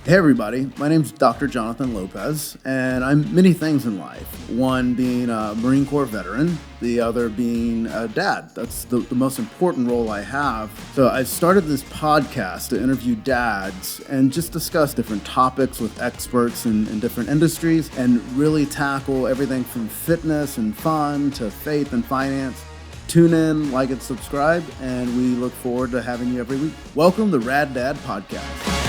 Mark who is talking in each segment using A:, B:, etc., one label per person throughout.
A: Hey everybody, my name's Dr. Jonathan Lopez, and I'm many things in life. One being a Marine Corps veteran, the other being a dad. That's the most important role I have. So I started this podcast to interview dads and just discuss different topics with experts in different industries and really tackle everything from fitness and fun to faith and finance. Tune in, like and subscribe, and we look forward to having you every week. Welcome to Rad Dad Podcast.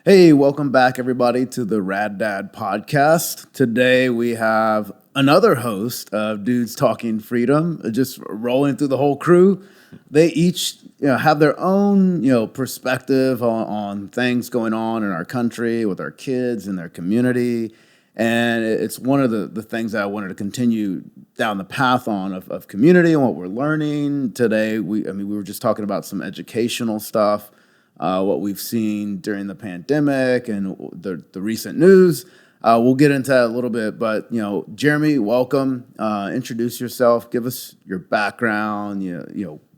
A: Hey, welcome back, everybody, to the Rad Dad podcast. Today we have another host of Dudes Talking Freedom, just rolling through the whole crew. They each have their own perspective on things going on in our country with our kids and their community. And it's one of the things that I wanted to continue down the path on of community and what we're learning. Today, we were just talking about some educational stuff. What we've seen during the pandemic and the recent news. We'll get into that a little bit, but Jeremy, welcome. Introduce yourself. Give us your background.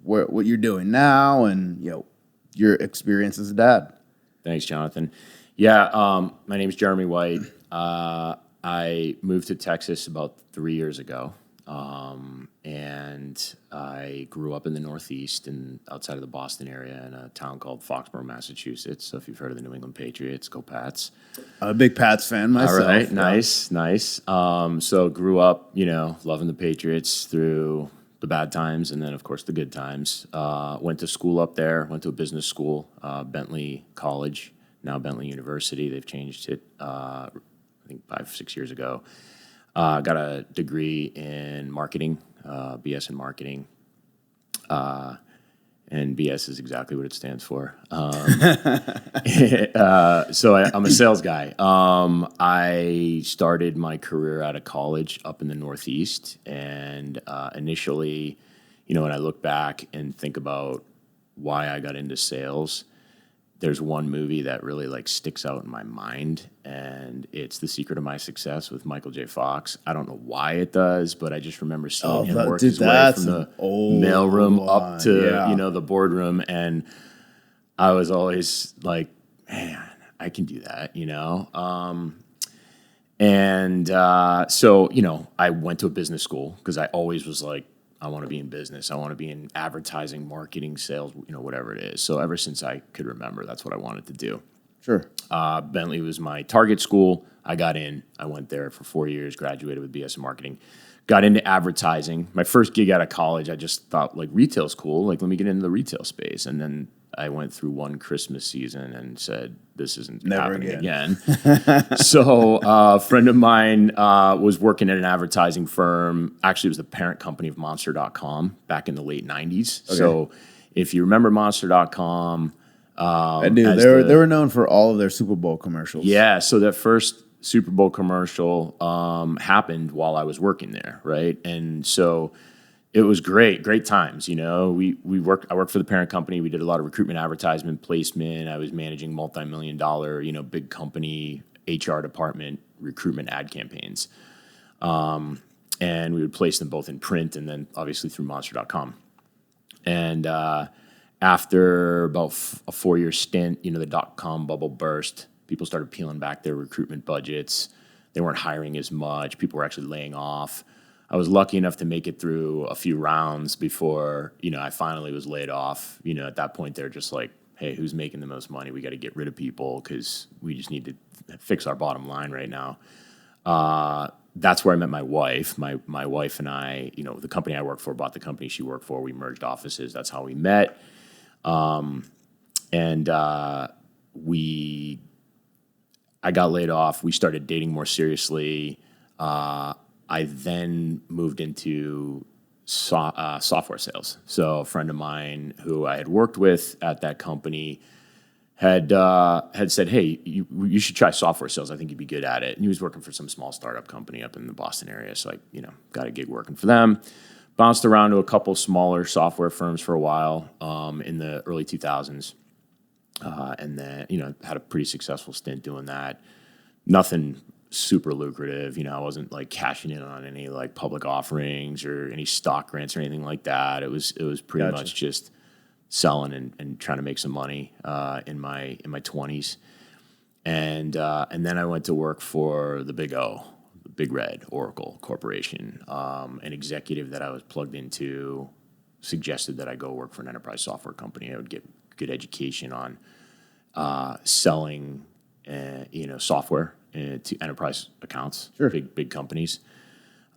A: What you're doing now, and your experience as a dad.
B: Thanks, Jonathan. Yeah, my name is Jeremy White. I moved to Texas about 3 years ago. And I grew up in the Northeast and outside of the Boston area in a town called Foxborough, Massachusetts. So if you've heard of the New England Patriots, go Pats.
A: I'm a big Pats fan myself.
B: All right, nice. So grew up, loving the Patriots through the bad times and then, of course, the good times. Went to school up there, went to a business school, Bentley College, now Bentley University. They've changed it, I think 5-6 years ago. Got a degree in marketing, BS in marketing, and BS is exactly what it stands for. So I'm a sales guy. I started my career out of college up in the Northeast, and initially, when I look back and think about why I got into sales, there's one movie that really sticks out in my mind, and it's The Secret of My Success with Michael J. Fox. I don't know why it does, but I just remember seeing him work his way from the mailroom up to the boardroom, and I was always like, man, I can do that, So I went to a business school because I always was like, I want to be in business. I want to be in advertising, marketing, sales, whatever it is. So ever since I could remember, that's what I wanted to do.
A: Sure.
B: Bentley was my target school. I got in. I went there for 4 years, graduated with BS in marketing. Got into advertising. My first gig out of college, I just thought, retail's cool. Let me get into the retail space. And then I went through one Christmas season and said, this isn't happening again. So a friend of mine was working at an advertising firm. Actually, it was the parent company of Monster.com back in the late 90s. Okay. So if you remember Monster.com.
A: I do. They were known for all of their Super Bowl commercials.
B: Yeah, so that first Super Bowl commercial happened while I was working there, right? And so it was great times. I worked for the parent company. We did a lot of recruitment, advertisement, placement. I was managing multi-million-dollar, big company HR department recruitment ad campaigns, and we would place them both in print and then obviously through Monster.com. And after about a 4-year stint, the dot-com bubble burst. People started peeling back their recruitment budgets. They weren't hiring as much. People were actually laying off. I was lucky enough to make it through a few rounds before, I finally was laid off. At that point, they're just like, hey, who's making the most money? We got to get rid of people because we just need to fix our bottom line right now. That's where I met my wife. My wife and I, the company I worked for bought the company she worked for. We merged offices. That's how we met. I got laid off. We started dating more seriously. I then moved into software sales. So a friend of mine who I had worked with at that company had said, hey, you should try software sales. I think you'd be good at it. And he was working for some small startup company up in the Boston area. So I, got a gig working for them. Bounced around to a couple smaller software firms for a while in the early 2000s. And then, had a pretty successful stint doing that. Nothing super lucrative. I wasn't cashing in on any public offerings or any stock grants or anything like that. It was pretty much just selling and trying to make some money in my 20s. And then I went to work for the Big O, the Big Red, Oracle Corporation. An executive that I was plugged into suggested that I go work for an enterprise software company. I would get good education on selling, software to enterprise accounts,
A: Sure.
B: big companies.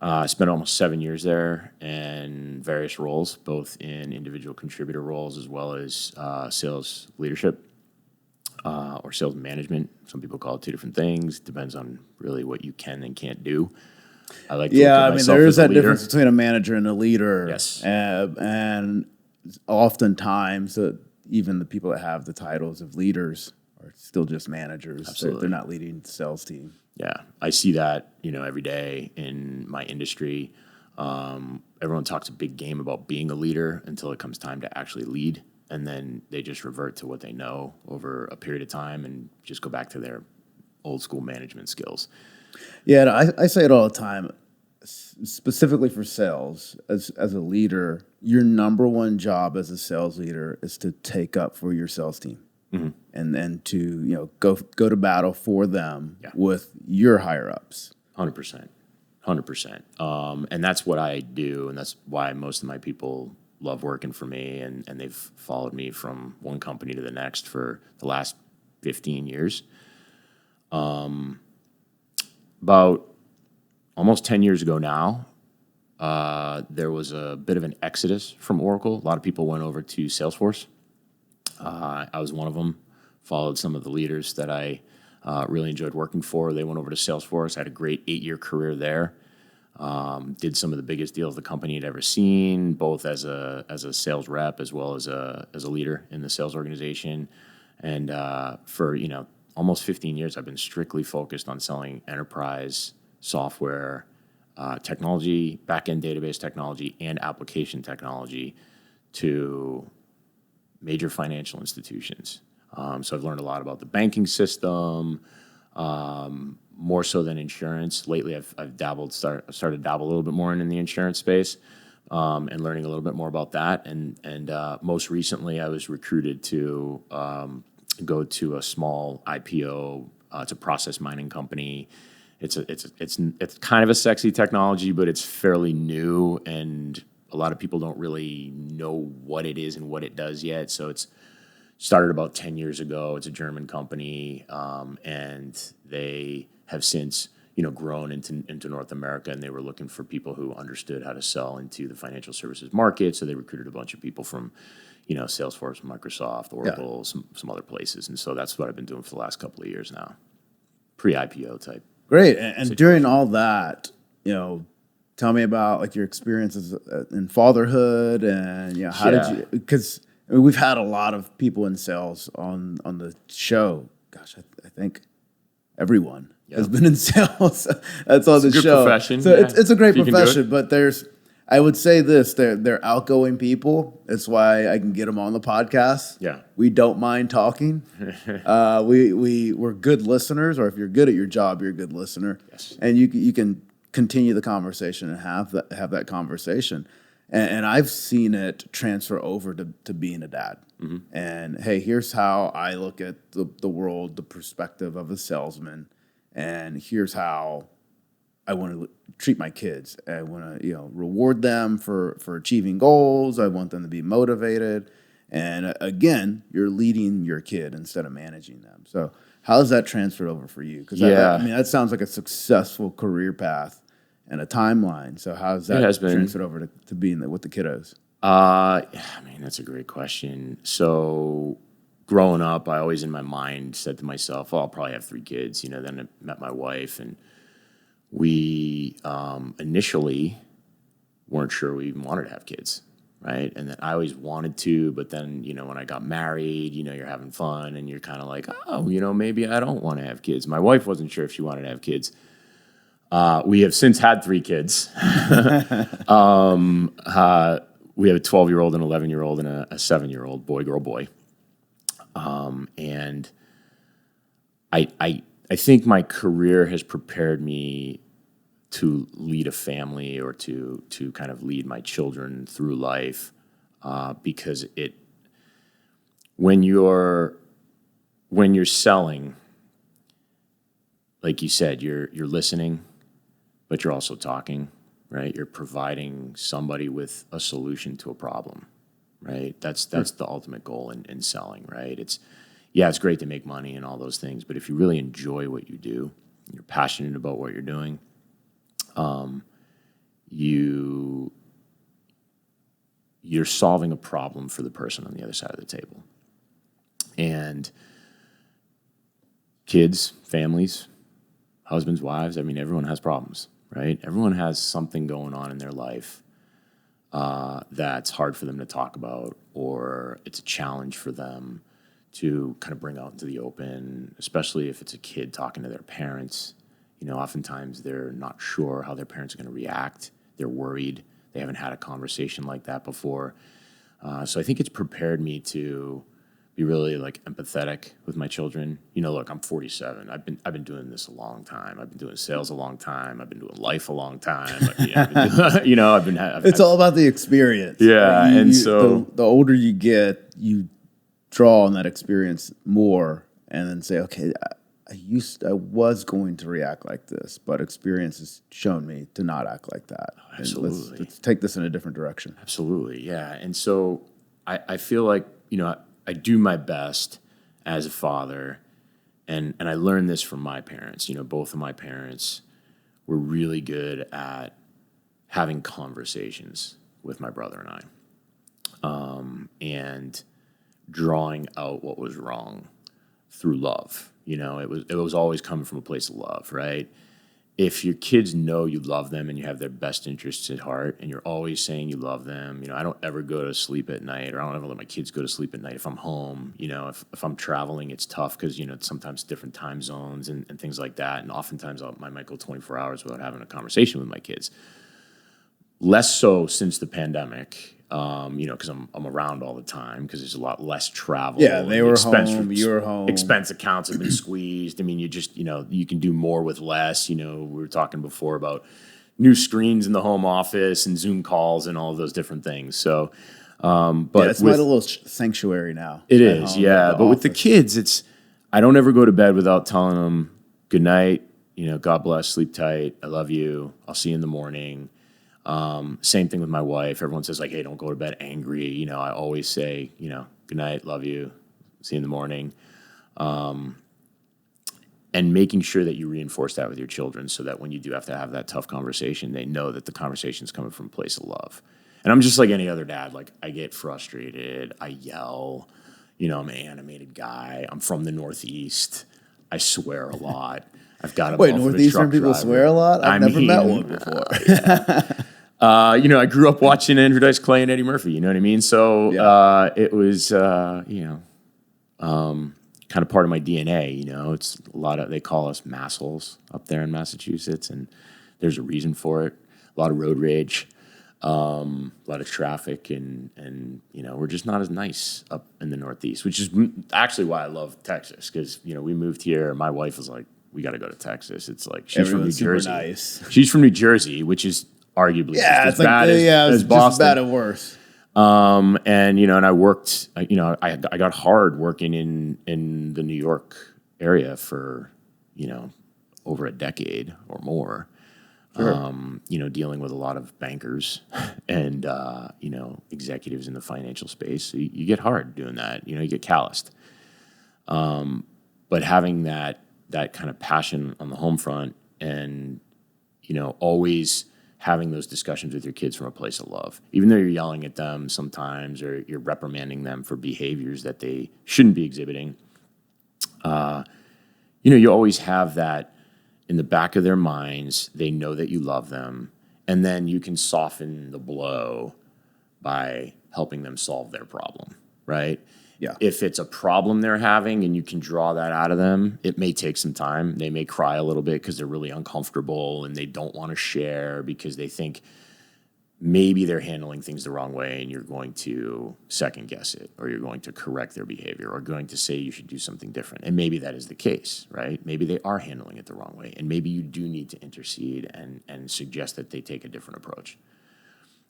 B: I spent almost 7 years there in various roles, both in individual contributor roles as well as sales leadership or sales management. Some people call it two different things. Depends on really what you can and can't do. I like to look at myself
A: there
B: as
A: is
B: a
A: that
B: leader.
A: difference between a manager and a leader.
B: Yes.
A: And oftentimes, even the people that have the titles of leaders are still just managers.
B: Absolutely.
A: They're not leading the sales team.
B: Yeah, I see that, every day in my industry. Everyone talks a big game about being a leader until it comes time to actually lead. And then they just revert to what they know over a period of time and just go back to their old school management skills.
A: Yeah, and I say it all the time, specifically for sales. As a leader, your number one job as a sales leader is to take up for your sales team. Mm-hmm. And then to go to battle for them with your higher ups.
B: 100%. And that's what I do, and that's why most of my people love working for me, and they've followed me from one company to the next for the last 15 years. About almost 10 years ago now, there was a bit of an exodus from Oracle. A lot of people went over to Salesforce. I was one of them, followed some of the leaders that I really enjoyed working for. They went over to Salesforce. I had a great 8-year career there. Did some of the biggest deals the company had ever seen, both as a sales rep as well as a leader in the sales organization. And for almost 15 years, I've been strictly focused on selling enterprise software, technology, back-end database technology, and application technology to major financial institutions. So I've learned a lot about the banking system, more so than insurance. Lately, I've started to dabble a little bit more in the insurance space, and learning a little bit more about that. And most recently, I was recruited to go to a small IPO. It's a process mining company. It's kind of a sexy technology, but it's fairly new, and a lot of people don't really know what it is and what it does yet. So it's started about 10 years ago. It's a German company, and they have since grown into North America, and they were looking for people who understood how to sell into the financial services market. So they recruited a bunch of people from Salesforce, Microsoft, Oracle, some other places. And so that's what I've been doing for the last couple of years now, pre-IPO type.
A: Great. And during all that, tell me about your experiences in fatherhood, and how did you? Because we've had a lot of people in sales on the show. Gosh, I think everyone has been in sales. That's on the show.
B: Profession.
A: So it's a great profession, but I would say this: they're outgoing people. That's why I can get them on the podcast.
B: Yeah,
A: we don't mind talking. We're good listeners, or if you're good at your job, you're a good listener.
B: Yes,
A: and you can continue the conversation and have that conversation. And I've seen it transfer over to being a dad. Mm-hmm. And hey, here's how I look at the world, the perspective of a salesman, and here's how I want to treat my kids. I want to reward them for achieving goals. I want them to be motivated. And again, you're leading your kid instead of managing them. So how's that transferred over for you? Because that sounds like a successful career path and a timeline. So how's that transferred over to being with the kiddos?
B: That's a great question. So growing up, I always in my mind said to myself, I'll probably have 3 kids. Then I met my wife, and we initially weren't sure we even wanted to have kids, right? And then I always wanted to, but then, when I got married, you're having fun, and you're kind of like, oh, maybe I don't want to have kids. My wife wasn't sure if she wanted to have kids. We have since had 3 kids. We have a 12-year-old, an 11-year-old, and a 7-year-old, boy, girl, boy. And I think my career has prepared me to lead a family, or to kind of lead my children through life, because when you're selling, like you said, you're listening, but you're also talking, right? You're providing somebody with a solution to a problem, right? That's the ultimate goal in selling, right? It's great to make money and all those things, but if you really enjoy what you do, you're passionate about what you're doing, you're solving a problem for the person on the other side of the table. And kids, families, husbands, wives, I mean, everyone has problems, right? Everyone has something going on in their life that's hard for them to talk about, or it's a challenge for them to kind of bring out into the open, especially if it's a kid talking to their parents. You know, oftentimes they're not sure how their parents are going to react. They're worried. They haven't had a conversation like that before. So I think it's prepared me to be really like empathetic with my children. You know, look, I'm 47. I've been doing this a long time. I've been doing sales a long time. I've been doing life a long time.
A: It's all about the experience.
B: Yeah, so
A: the older you get, you draw on that experience more, and then say, okay, I was going to react like this, but experience has shown me to not act like that.
B: Absolutely.
A: Let's take this in a different direction.
B: Absolutely, yeah. And so I feel like, you know, I do my best as a father, and I learned this from my parents. You know, both of my parents were really good at having conversations with my brother and I, and drawing out what was wrong through love. You know, it was always coming from a place of love, right? If your kids know you love them and you have their best interests at heart and you're always saying you love them, you know, I don't ever go to sleep at night, or I don't ever let my kids go to sleep at night if I'm home. You know, if I'm traveling, it's tough because, you know, it's sometimes different time zones and things like that. And oftentimes I might go 24 hours without having a conversation with my kids. Less so since the pandemic, you know, because I'm around all the time because there's a lot less travel.
A: Yeah, they were home, you were home.
B: Expense accounts have been squeezed. I mean, you can do more with less. You know, we were talking before about new screens in the home office and Zoom calls and all of those different things. So, but
A: it's my little sanctuary now.
B: It is, yeah. But with the kids, I don't ever go to bed without telling them good night. You know, God bless, sleep tight. I love you. I'll see you in the morning. Same thing with my wife. Everyone says like, hey, don't go to bed angry. You know, I always say, you know, good night, love you, see you in the morning. And making sure that you reinforce that with your children so that when you do have to have that tough conversation, they know that the conversation is coming from a place of love. And I'm just like any other dad. Like, I get frustrated. I yell. You know, I'm an animated guy. I'm from the Northeast. I swear a lot. I've got a
A: Northeastern people swear a lot? I've never met one before.
B: You know, I grew up watching Andrew Dice Clay and Eddie Murphy. You know what I mean? So it was, you know, kind of part of my DNA. You know, it's a lot of, they call us massholes up there in Massachusetts, and there's a reason for it. A lot of road rage, a lot of traffic, and you know, we're just not as nice up in the Northeast, which is actually why I love Texas, because, you know, we moved here. My wife was like, we got to go to Texas. It's like, she's from New Jersey.
A: Nice.
B: She's from New Jersey, which is arguably just as
A: like
B: bad as Boston.
A: Just as bad or worse.
B: And, you know, and I worked, you know, I got hard working in the New York area for, you know, over a decade or more. Sure. You know, dealing with a lot of bankers and, you know, executives in the financial space. So you get hard doing that. You know, you get calloused. But having that kind of passion on the home front and, you know, always having those discussions with your kids from a place of love, even though you're yelling at them sometimes or you're reprimanding them for behaviors that they shouldn't be exhibiting, you know, you always have that in the back of their minds. They know that you love them, and then you can soften the blow by helping them solve their problem, right?
A: Yeah.
B: If it's a problem they're having and you can draw that out of them, it may take some time. They may cry a little bit because they're really uncomfortable and they don't want to share because they think maybe they're handling things the wrong way, and you're going to second guess it, or you're going to correct their behavior, or going to say you should do something different. And maybe that is the case, right? Maybe they are handling it the wrong way, and maybe you do need to intercede and suggest that they take a different approach.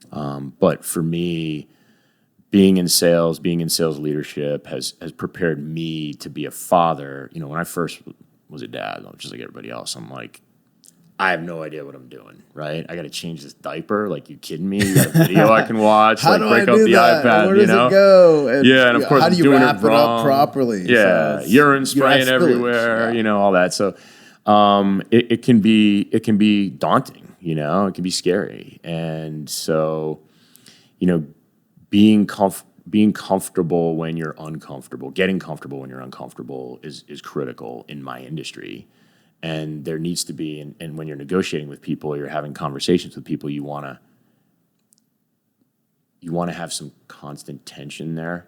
B: But for me, being in sales leadership has prepared me to be a father. You know, when I first was a dad, just like everybody else, I'm like, I have no idea what I'm doing, right? I got to change this diaper. Like, you kidding me? You got a video I can watch?
A: How
B: like,
A: do
B: break
A: I
B: out
A: do
B: the
A: that?
B: iPad,
A: Where
B: you
A: does
B: know?
A: it go? And,
B: Yeah, and of course,
A: how
B: I'm
A: do you
B: doing
A: wrap
B: it
A: it up
B: wrong.
A: properly?
B: Yeah,
A: So
B: urine
A: you don't have
B: spraying
A: spillage.
B: everywhere, you know, all that. So it can be daunting, you know, it can be scary. And so, you know, being comfortable when you're uncomfortable, getting comfortable when you're uncomfortable is critical in my industry. And there needs to be, and when you're negotiating with people, you're having conversations with people, you want to have some constant tension there,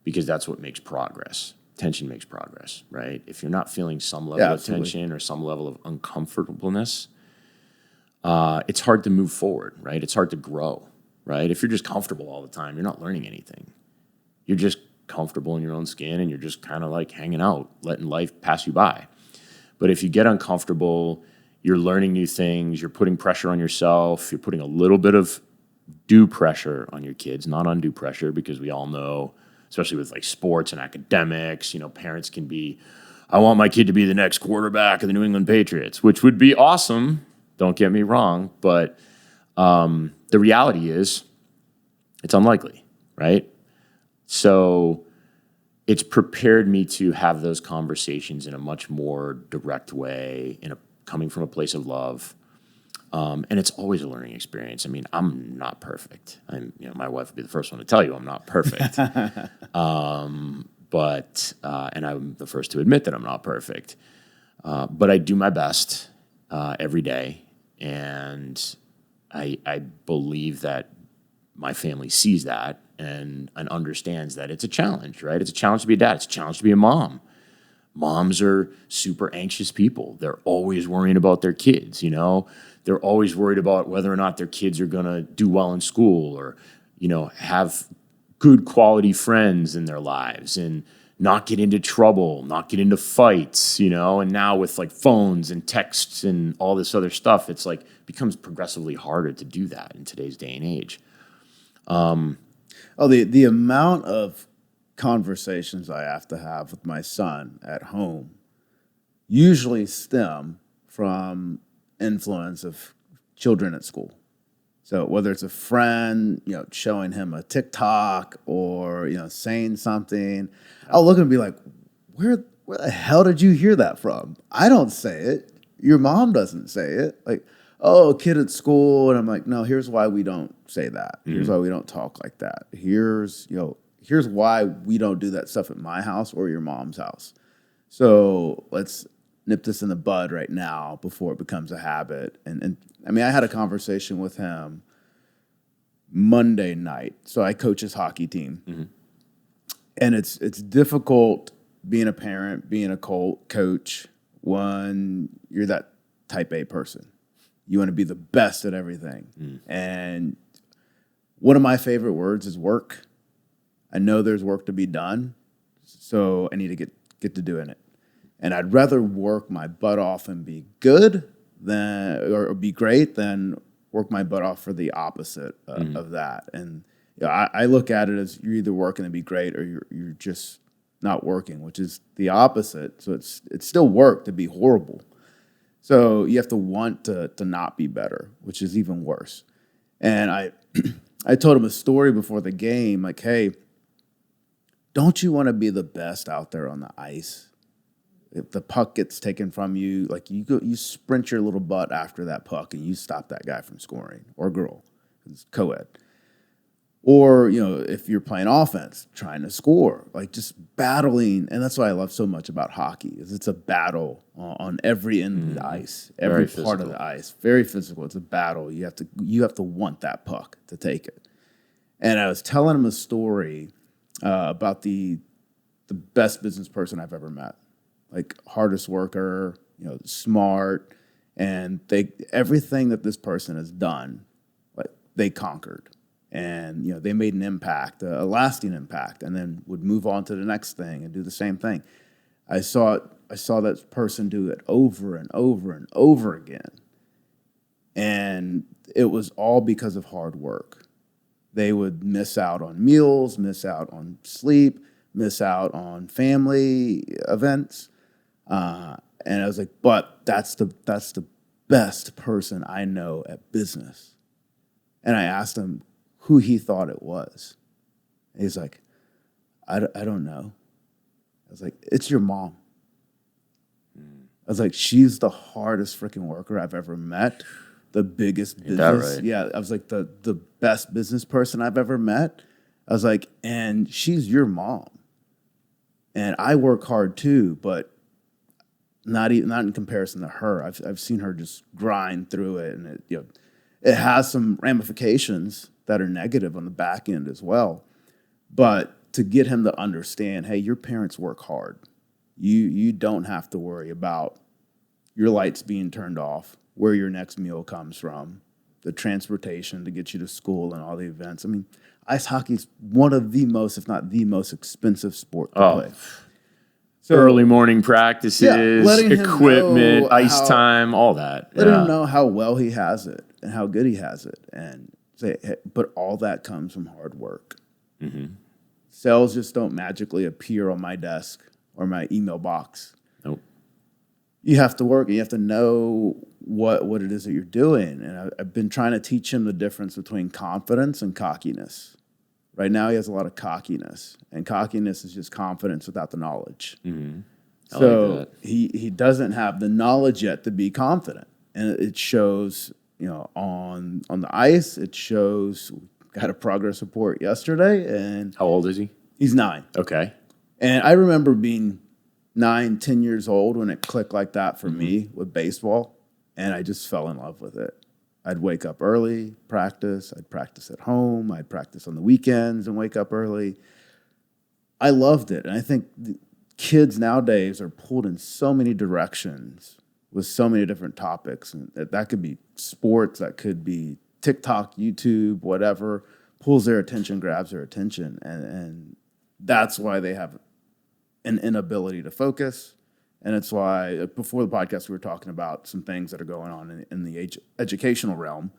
B: because that's what makes progress. Tension makes progress, right? If you're not feeling some level of tension or some level of uncomfortableness, it's hard to move forward, right? It's hard to grow, right? If you're just comfortable all the time, you're not learning anything. You're just comfortable in your own skin, and you're just kind of like hanging out, letting life pass you by. But if you get uncomfortable, you're learning new things, you're putting pressure on yourself, you're putting a little bit of due pressure on your kids, not undue pressure, because we all know, especially with like sports and academics, you know, parents can be, I want my kid to be the next quarterback of the New England Patriots, which would be awesome, don't get me wrong, but the reality is it's unlikely, right? So it's prepared me to have those conversations in a much more direct way, coming from a place of love. And it's always a learning experience. I mean, I'm not perfect. My wife would be the first one to tell you I'm not perfect. But I'm the first to admit that I'm not perfect. But I do my best every day, and I believe that my family sees that and understands that it's a challenge, right? It's a challenge to be a dad. It's a challenge to be a mom. Moms are super anxious people. They're always worrying about their kids, you know? They're always worried about whether or not their kids are going to do well in school, or, you know, have good quality friends in their lives and not get into trouble, not get into fights, you know? And now with like phones and texts and all this other stuff, it's like becomes progressively harder to do that in today's day and age.
A: The amount of conversations I have to have with my son at home usually stem from influence of children at school. So whether it's a friend, you know, showing him a TikTok or, you know, saying something, I'll look and be like, where the hell did you hear that from? I don't say it. Your mom doesn't say it. Like, oh, a kid at school. And I'm like, no, here's why we don't say that. Here's why we don't talk like that. Here's why we don't do that stuff at my house or your mom's house. So let's nip this in the bud right now before it becomes a habit. And I mean, I had a conversation with him Monday night. So I coach his hockey team. Mm-hmm. And it's difficult being a parent, being a coach, when you're that type A person. You want to be the best at everything. And one of my favorite words is work. I know there's work to be done, so I need to get to doing it. And I'd rather work my butt off and be good or be great than work my butt off for the opposite of that. And you know, I look at it as you're either working to be great or you're just not working, which is the opposite. So it's still work to be horrible. So you have to want to not be better, which is even worse. And I told him a story before the game, like, hey, don't you want to be the best out there on the ice? If the puck gets taken from you, like you sprint your little butt after that puck and you stop that guy from scoring, or girl, it's co-ed. Or, you know, if you're playing offense, trying to score, like just battling. And that's what I love so much about hockey, is it's a battle on every end of the ice, every part of the ice. Very physical. It's a battle. You have to want that puck to take it. And I was telling him a story about the best business person I've ever met. Like, hardest worker, you know, smart, and everything that this person has done, like, they conquered. And, you know, they made an impact, a lasting impact, and then would move on to the next thing and do the same thing. I saw that person do it over and over and over again. And it was all because of hard work. They would miss out on meals, miss out on sleep, miss out on family events. And I was like, but that's the best person I know at business. And I asked him who he thought it was. And he's like, I don't know. I was like, it's your mom. I was like, she's the hardest freaking worker I've ever met. The biggest business.
B: That right?
A: Yeah, I was like, the best business person I've ever met. I was like, and she's your mom. And I work hard too, but not in comparison to her. I've seen her just grind through it, and it has some ramifications that are negative on the back end as well. But to get him to understand, hey, your parents work hard. You don't have to worry about your lights being turned off, where your next meal comes from, the transportation to get you to school and all the events. I mean, ice hockey is one of the most, if not the most expensive sport to play.
B: So, early morning practices,
A: letting him
B: equipment,
A: know
B: ice time, all that.
A: Let him know how well he has it and how good he has it. And say, hey, but all that comes from hard work. Mm-hmm. Sales just don't magically appear on my desk or my email box.
B: Nope.
A: You have to work and you have to know what it is that you're doing. And I've been trying to teach him the difference between confidence and cockiness. Right now, he has a lot of cockiness, and cockiness is just confidence without the knowledge. Mm-hmm. So like he doesn't have the knowledge yet to be confident, and it shows. On the ice, it shows. Got a progress report yesterday, and
B: how old is he?
A: He's 9.
B: Okay,
A: and I remember being 9, 10 years old when it clicked like that for me with baseball, and I just fell in love with it. I'd wake up early, practice. I'd practice at home. I'd practice on the weekends and wake up early. I loved it. And I think kids nowadays are pulled in so many directions with so many different topics. And that could be sports, that could be TikTok, YouTube, whatever, pulls their attention, grabs their attention. And that's why they have an inability to focus. And it's why, before the podcast, we were talking about some things that are going on in the educational realm.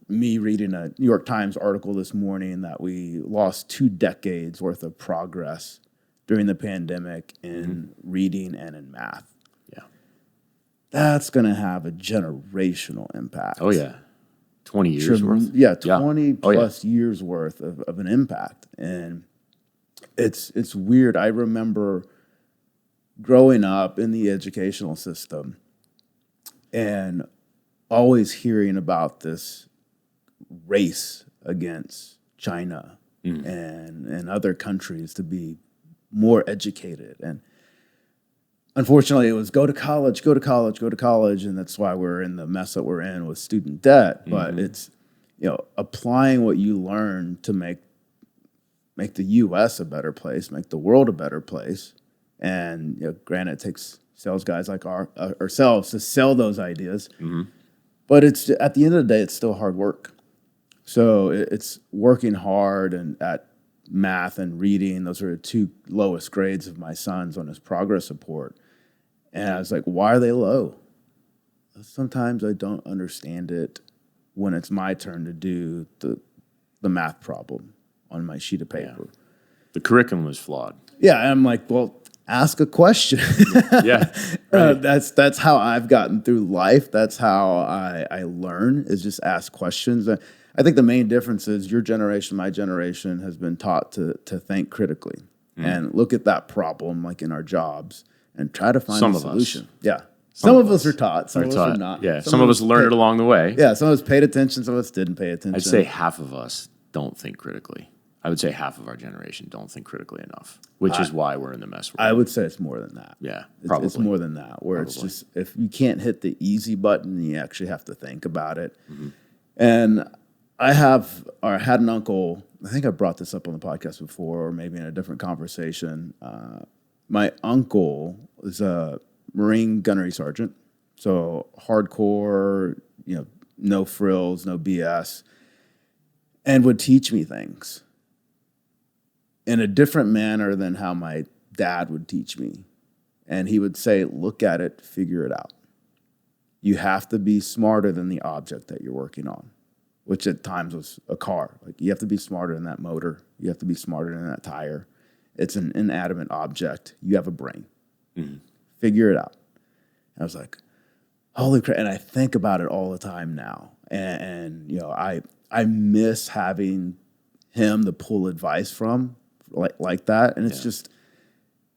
A: Me reading a New York Times article this morning that we lost 2 decades worth of progress during the pandemic in reading and in math.
B: Yeah.
A: That's going to have a generational impact.
B: Oh, yeah. 20 years worth?
A: Yeah, 20 plus years worth of an impact. And it's weird. I remember growing up in the educational system and always hearing about this race against China and other countries to be more educated. And unfortunately, it was go to college, go to college, go to college. And that's why we're in the mess that we're in with student debt. But it's, applying what you learn to make the U.S. a better place, make the world a better place. And granted, it takes sales guys like ourselves to sell those ideas. Mm-hmm. But it's at the end of the day, it's still hard work. So it's working hard and at math and reading. Those are the 2 lowest grades of my son's on his progress report. And I was like, why are they low? Sometimes I don't understand it when it's my turn to do the math problem on my sheet of paper.
B: Yeah. The curriculum was flawed.
A: Yeah, and I'm like, well, ask a question.
B: Yeah, right.
A: That's how I've gotten through life. That's how I learn, is just ask questions. I think the main difference is your generation, my generation, has been taught to think critically and look at that problem, like in our jobs, and try to find a solution. Yeah. Some of us are taught, some of us are not.
B: Yeah, some of us learned it along the way.
A: Yeah, some of us paid attention, some of us didn't pay attention.
B: I'd say half of us don't think critically. I would say half of our generation don't think critically enough, which is why we're in the mess we're in.
A: I would say it's more than that.
B: Yeah, probably.
A: It's more than that, where it's just, if you can't hit the easy button, you actually have to think about it. Mm-hmm. And I had an uncle, I think I brought this up on the podcast before, or maybe in a different conversation. My uncle was a Marine gunnery sergeant, so hardcore, no frills, no BS, and would teach me things in a different manner than how my dad would teach me. And he would say, look at it, figure it out. You have to be smarter than the object that you're working on. which at times was a car. Like, you have to be smarter than that motor. You have to be smarter than that tire. It's an inanimate object. You have a brain. Figure it out. And I was like, holy crap. And I think about it all the time now. And you know, I miss having him to pull advice from like that. And it's just,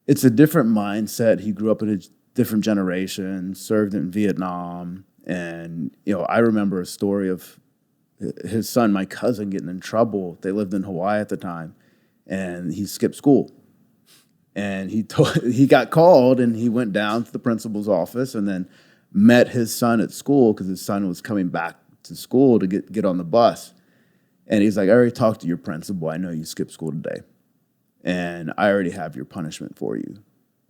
A: it's a different mindset. He grew up in a different generation, served in Vietnam. And, you know, I remember a story of his son, my cousin, getting in trouble. They lived in Hawaii at the time, and he skipped school. And he got called, and he went down to the principal's office and then met his son at school because his son was coming back to school to get on the bus. And he's like, I already talked to your principal. I know you skipped school today, and I already have your punishment for you.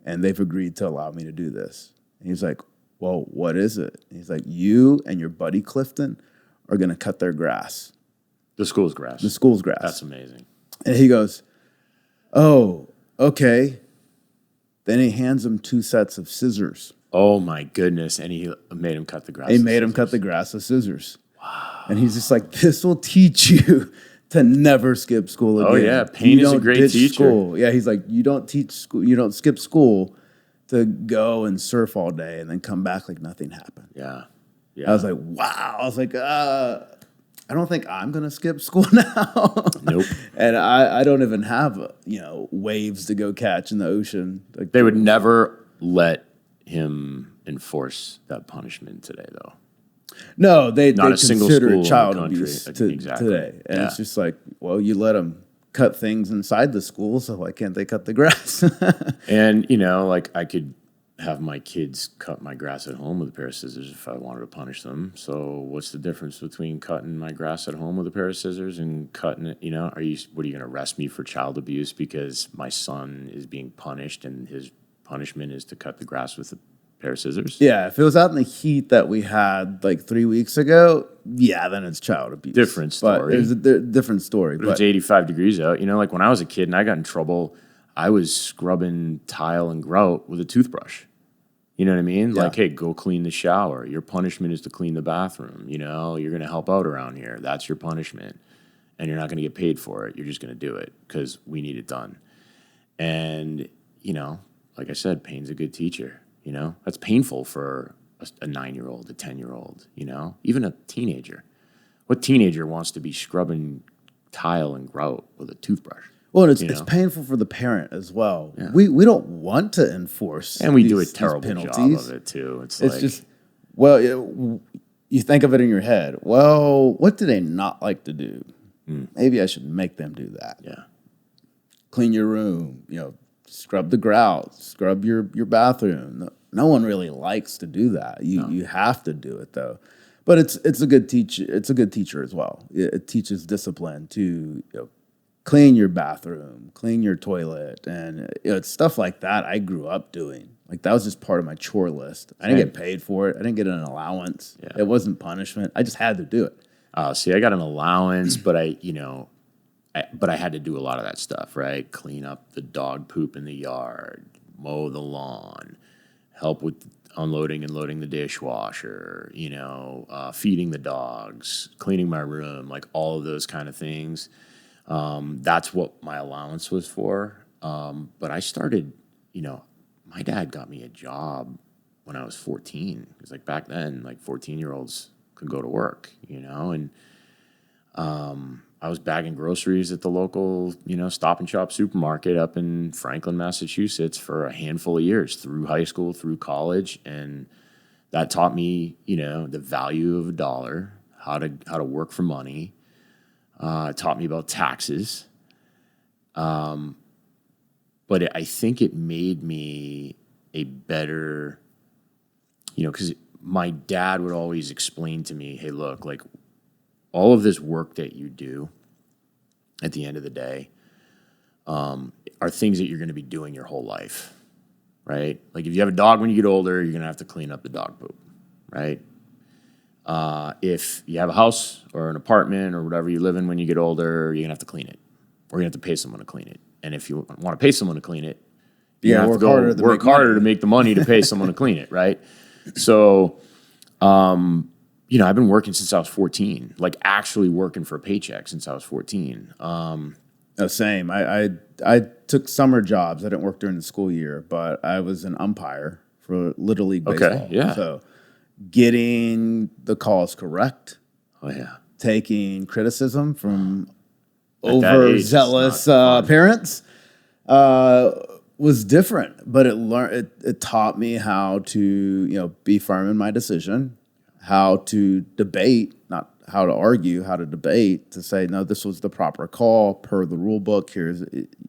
A: And they've agreed to allow me to do this. And he's like, well, what is it? And he's like, you and your buddy Clifton are going to cut their grass.
B: The school's grass.
A: The school's grass.
B: That's amazing.
A: And he goes, oh, okay. Then he hands him 2 sets of scissors.
B: Oh, my goodness. And he made him cut the grass.
A: He made him cut the grass with scissors. Wow. And he's just like, this will teach you to never skip school again.
B: Oh, yeah. Pain is a great teacher.
A: School. Yeah, he's like, you don't teach school. You don't skip school to go and surf all day and then come back like nothing happened.
B: Yeah.
A: I was like, wow. I was like, I don't think I'm going to skip school now.
B: Nope.
A: And I don't even have, waves to go catch in the ocean. Like,
B: they would never let him enforce that punishment today, though.
A: No, they
B: Not a single
A: consider
B: school
A: it child
B: in the country.
A: abuse
B: Exactly.
A: today. And it's just like, well, you let them cut things inside the school, so why can't they cut the grass?
B: And, like I could have my kids cut my grass at home with a pair of scissors if I wanted to punish them. So what's the difference between cutting my grass at home with a pair of scissors and cutting it, what are you going to arrest me for child abuse because my son is being punished and his punishment is to cut the grass with a pair of scissors?
A: Yeah, if it was out in the heat that we had like 3 weeks ago, yeah, then it's child abuse.
B: Different story.
A: But it's a different story.
B: But it's 85 degrees out. Like when I was a kid and I got in trouble, I was scrubbing tile and grout with a toothbrush. You know what I mean?
A: Yeah.
B: Like, hey, go clean the shower. Your punishment is to clean the bathroom. You're going to help out around here. That's your punishment. And you're not going to get paid for it. You're just going to do it because we need it done. And, like I said, pain's a good teacher. That's painful for a 9-year-old, a 10-year-old, even a teenager. What teenager wants to be scrubbing tile and grout with a toothbrush?
A: Well, and it's painful for the parent as well.
B: Yeah.
A: We don't want to enforce
B: and we
A: these,
B: do a terrible
A: penalties.
B: job of it too. It's
A: like, just, well, you think of it in your head. Well, what do they not like to do? Maybe I should make them do that.
B: Yeah.
A: Clean your room, scrub the grout, scrub your bathroom. No one really likes to do that. You have to do it though. But it's a good teacher. It's a good teacher as well. It teaches discipline to clean your bathroom, clean your toilet, and it's stuff like that I grew up doing. Like that was just part of my chore list. I didn't get paid for it. I didn't get an allowance. Yeah. It wasn't punishment. I just had to do it.
B: See, I got an allowance, but I had to do a lot of that stuff, right? Clean up the dog poop in the yard, mow the lawn, help with unloading and loading the dishwasher, feeding the dogs, cleaning my room, like all of those kind of things. That's what my allowance was for. But I started, my dad got me a job when I was 14. Because like back then, like 14-year-olds could go to work, and I was bagging groceries at the local, Stop and Shop supermarket up in Franklin, Massachusetts for a handful of years through high school, through college. And that taught me, the value of a dollar, how to work for money. It taught me about taxes. But I think it made me a better, because my dad would always explain to me, hey, look, like all of this work that you do at the end of the day are things that you're going to be doing your whole life, right? Like if you have a dog when you get older, you're going to have to clean up the dog poop, right? If you have a house or an apartment or whatever you live in when you get older, you're going to have to clean it. Or you're going to have to pay someone to clean it. And if you want to pay someone to clean it, you have to work harder to make the money to pay someone to clean it, right? So I've been working since I was 14, like actually working for a paycheck since I was 14.
A: Same. I took summer jobs. I didn't work during the school year, but I was an umpire for Little League baseball.
B: Okay, yeah.
A: So getting the calls correct,
B: Oh, yeah.
A: taking criticism from
B: At that age, it's
A: overzealous
B: not fun.
A: parents was different. But it taught me how to be firm in my decision, how to debate, not how to argue, how to debate, to say, no, this was the proper call per the rule book.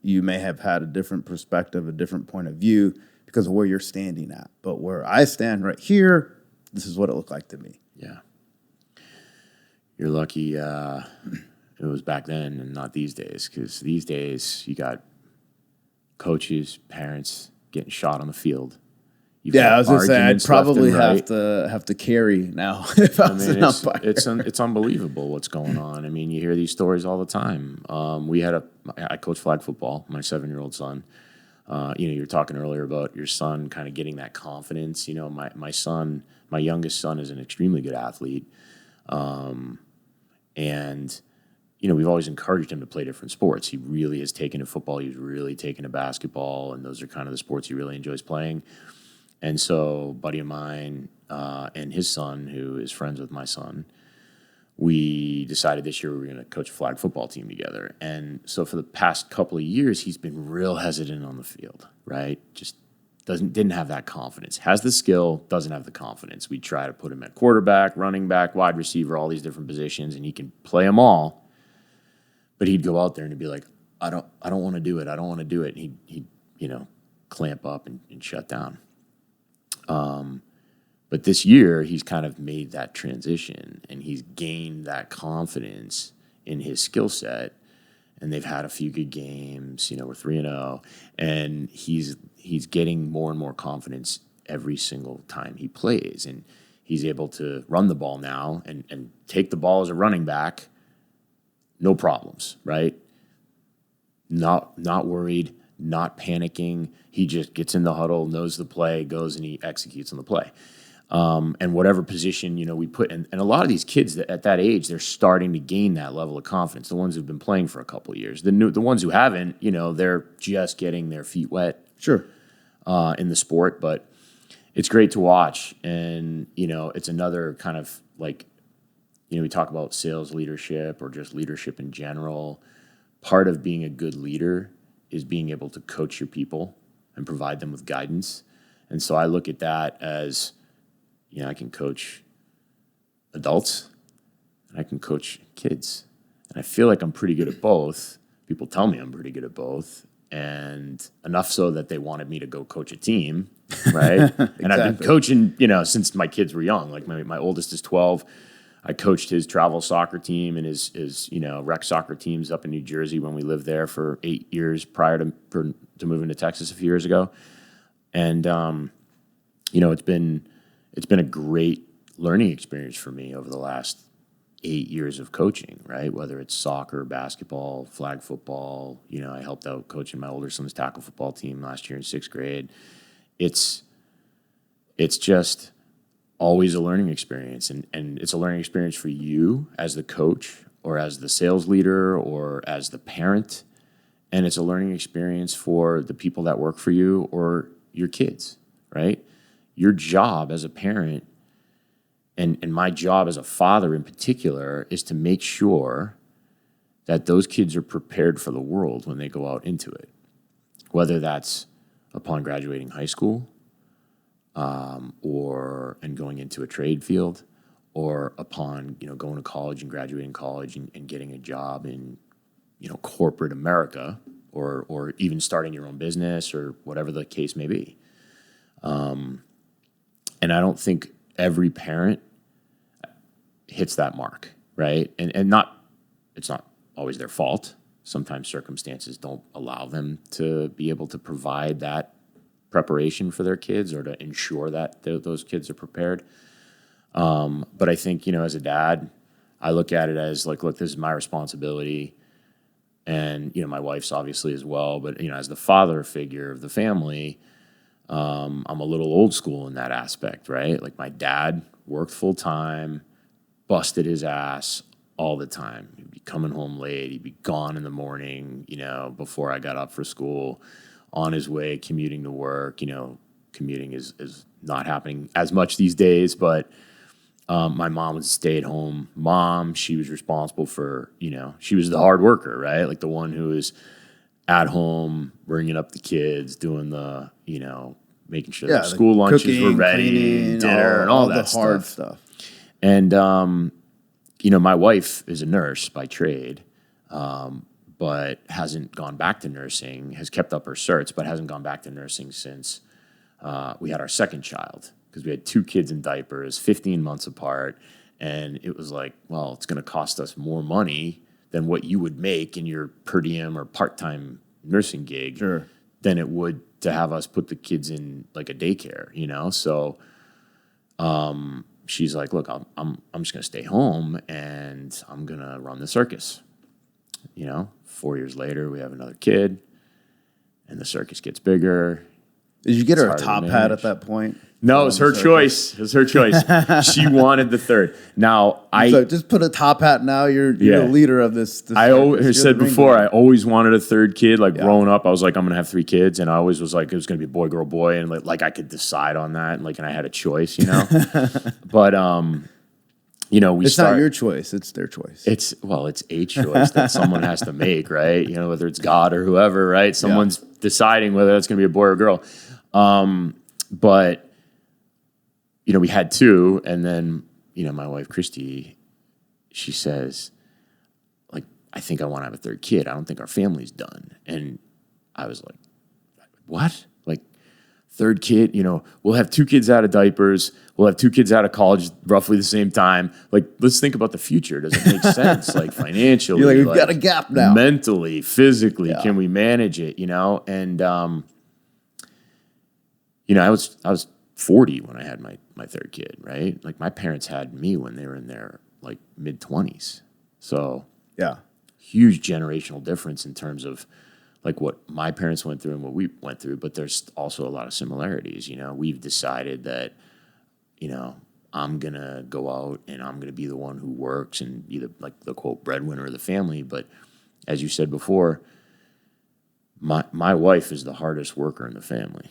A: You may have had a different perspective, a different point of view because of where you're standing at. But where I stand right here, this is what it looked like to me.
B: Yeah. You're lucky it was back then and not these days, because these days you got coaches, parents getting shot on the field.
A: I was going to say, I'd probably
B: right.
A: have to carry now if I was an umpire.
B: It's unbelievable what's going on. I mean, you hear these stories all the time. I coach flag football, my 7-year-old son. You were talking earlier about your son kind of getting that confidence. My youngest son is an extremely good athlete. And we've always encouraged him to play different sports. He really has taken to football. He's really taken to basketball. And those are kind of the sports he really enjoys playing. And so, a buddy of mine and his son, who is friends with my son, we decided this year we were going to coach a flag football team together. And so, for the past couple of years, he's been real hesitant on the field, right? Just didn't have that confidence. Has the skill, doesn't have the confidence. We try to put him at quarterback, running back, wide receiver, all these different positions, and he can play them all. But he'd go out there and he'd be like, I don't want to do it. I don't want to do it. And he'd clamp up and shut down. But this year, he's kind of made that transition, and he's gained that confidence in his skill set. And they've had a few good games. We're 3-0, and he's getting more and more confidence every single time he plays. And he's able to run the ball now and take the ball as a running back, no problems, right? Not worried, not panicking. He just gets in the huddle, knows the play, goes and he executes on the play. And whatever position, we put in. And a lot of these kids at that age, they're starting to gain that level of confidence. The ones who've been playing for a couple of years. The ones who haven't, they're just getting their feet wet.
A: Sure.
B: In the sport. But it's great to watch. And, it's another kind of like, we talk about sales leadership or just leadership in general. Part of being a good leader is being able to coach your people and provide them with guidance. And so I look at that as, I can coach adults and I can coach kids. And I feel like I'm pretty good at both. People tell me I'm pretty good at both. And enough so that they wanted me to go coach a team, right? Exactly. And I've been coaching, since my kids were young. Like my oldest is 12. I coached his travel soccer team and his rec soccer teams up in New Jersey when we lived there for 8 years prior to moving to Texas a few years ago. And it's been a great learning experience for me over the last 8 years of coaching, right? Whether it's soccer, basketball, flag football. I helped out coaching my older son's tackle football team last year in 6th grade. It's just always a learning experience. And it's a learning experience for you as the coach or as the sales leader or as the parent. And it's a learning experience for the people that work for you or your kids, right? Your job as a parent and my job as a father in particular is to make sure that those kids are prepared for the world when they go out into it, whether that's upon graduating high school, and going into a trade field, or upon going to college and graduating college and getting a job in corporate America, or even starting your own business or whatever the case may be. And I don't think every parent hits that mark, right? And it's not always their fault. Sometimes circumstances don't allow them to be able to provide that preparation for their kids or to ensure that those kids are prepared. But I think, as a dad, I look at it as like, look, this is my responsibility. And, my wife's obviously as well. But, as the father figure of the family, I'm a little old school in that aspect, right? Like my dad worked full time, busted his ass all the time. He'd be coming home late. He'd be gone in the morning, before I got up for school, on his way, commuting to work. Commuting is not happening as much these days, but my mom was a stay-at-home mom. She was responsible for, she was the hard worker, right? Like the one who was at home, bringing up the kids, doing the, making sure their school lunches
A: cooking,
B: were ready,
A: cleaning,
B: dinner, and all that
A: the hard
B: stuff.
A: stuff.
B: And, my wife is a nurse by trade, but hasn't gone back to nursing, has kept up her certs, but hasn't gone back to nursing since we had our second child, because we had 2 kids in diapers, 15 months apart. And it was like, well, it's going to cost us more money than what you would make in your per diem or part-time nursing gig than it would to have us put the kids in like a daycare, So she's like, look, I'm just going to stay home and I'm going to run the circus. 4 years later, we have another kid and the circus gets bigger.
A: Did you get her a top hat at that point?
B: No, it was her choice. It was her choice. She wanted the third. Now,
A: so just put a top hat now. You're the leader of this
B: I always said before, I always wanted a third kid. Like growing up, I was like, I'm going to have 3 kids. And I always was like, it was going to be boy, girl, boy. And like I could decide on that. And I had a choice, But,
A: it's not your choice. It's their choice.
B: It's a choice that someone has to make, right? Whether it's God or whoever, right? Someone's deciding whether that's going to be a boy or a girl. But, we had 2, and then, my wife, Christy, she says, I think I want to have a third kid. I don't think our family's done. And I was like, what? Third kid, we'll have 2 kids out of diapers. We'll have 2 kids out of college roughly the same time. Let's think about the future. Does it make sense? Financially.
A: You're we've got a gap now.
B: Mentally, physically, can we manage it, And, I was 40 when I had my third kid, right? My parents had me when they were in their mid-20s. So huge generational difference in terms of what my parents went through and what we went through, but there's also a lot of similarities. We've decided that, I'm going to go out and I'm going to be the one who works and be the quote breadwinner of the family. But as you said before, my wife is the hardest worker in the family.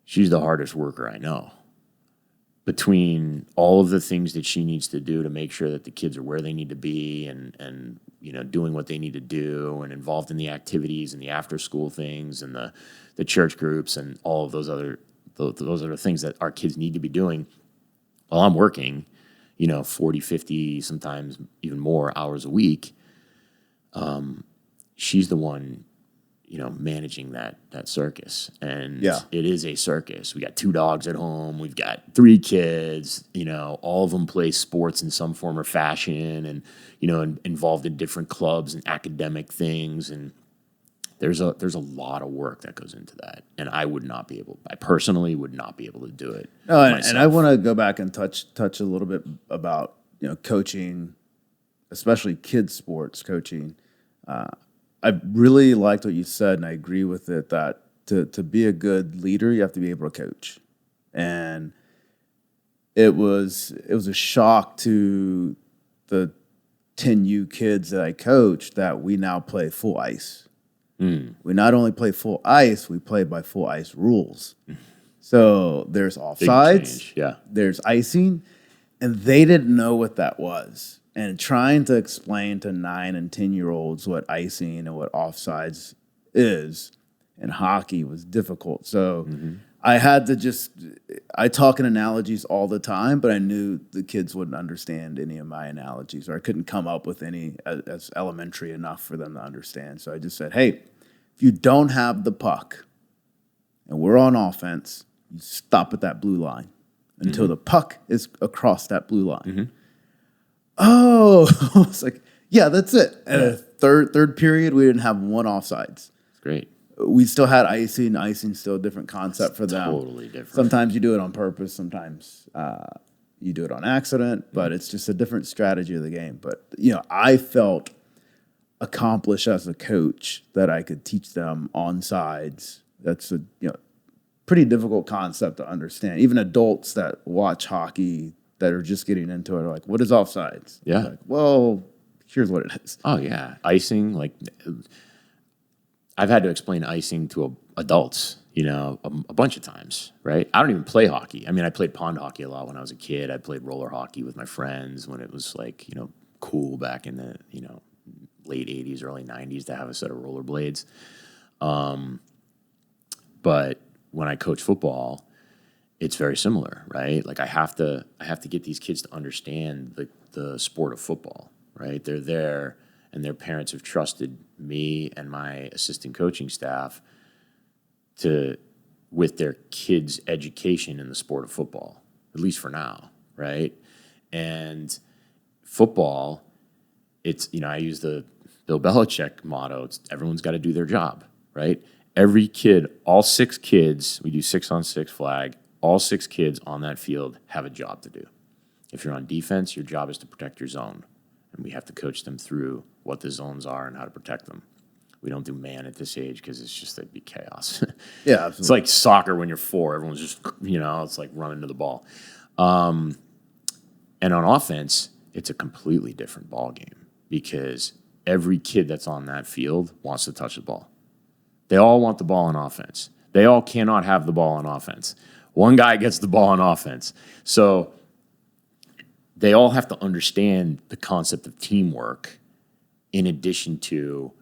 B: She's the hardest worker I know. Between all of the things that she needs to do to make sure that the kids are where they need to be and doing what they need to do and involved in the activities and the after school things and the church groups and all of those other things that our kids need to be doing while I'm working, 40, 50, sometimes even more hours a week. She's the one managing that circus. And it is a circus. We got 2 dogs at home. We've got 3 kids, all of them play sports in some form or fashion and, involved in different clubs and academic things. And there's a lot of work that goes into that. And I personally would not be able to do it.
A: No, and I want to go back and touch a little bit about, coaching, especially kids sports coaching. I really liked what you said, and I agree with it, that to be a good leader, you have to be able to coach. And it was a shock to the 10U kids that I coached that we now play full ice. We not only play full ice, we play by full ice rules. So there's offsides, there's icing, and they didn't know what that was. And trying to explain to 9 and 10-year-olds what icing and what offsides is in hockey was difficult. So I had to I talk in analogies all the time, but I knew the kids wouldn't understand any of my analogies, or I couldn't come up with any as elementary enough for them to understand. So I just said, hey, if you don't have the puck and we're on offense, you stop at that blue line until the puck is across that blue line. Oh, I was like, yeah, that's it. And third period, we didn't have 1 offsides.
B: That's great.
A: We still had icing. Icing's still a different concept for them.
B: Totally different.
A: Sometimes you do it on purpose. Sometimes you do it on accident. But it's just a different strategy of the game. But, I felt accomplished as a coach that I could teach them on sides. That's a pretty difficult concept to understand. Even adults that watch hockey that are just getting into it are like, what is offsides?
B: Yeah.
A: Like, well, here's what it is.
B: Oh yeah, icing. Like I've had to explain icing to adults, a bunch of times, right? I don't even play hockey. I mean, I played pond hockey a lot when I was a kid. I played roller hockey with my friends when it was like, cool back in the, late 80s, early 90s to have a set of rollerblades. But when I coach football, it's very similar, right? Like I have to get these kids to understand the sport of football, right? They're there and their parents have trusted me and my assistant coaching staff with their kids' education in the sport of football, at least for now, right? And football, it's, I use the Bill Belichick motto, it's everyone's got to do their job, right? Every kid, all 6 kids, we do 6-on-6 flag, all 6 kids on that field have a job to do. If you're on defense, your job is to protect your zone. And we have to coach them through what the zones are and how to protect them. We don't do man at this age because it's just, it'd be chaos.
A: Yeah, absolutely.
B: It's like soccer when you're 4. Everyone's just, it's like running to the ball. And on offense, it's a completely different ball game because every kid that's on that field wants to touch the ball. They all want the ball on offense. They all cannot have the ball on offense. One guy gets the ball on offense. So they all have to understand the concept of teamwork in addition to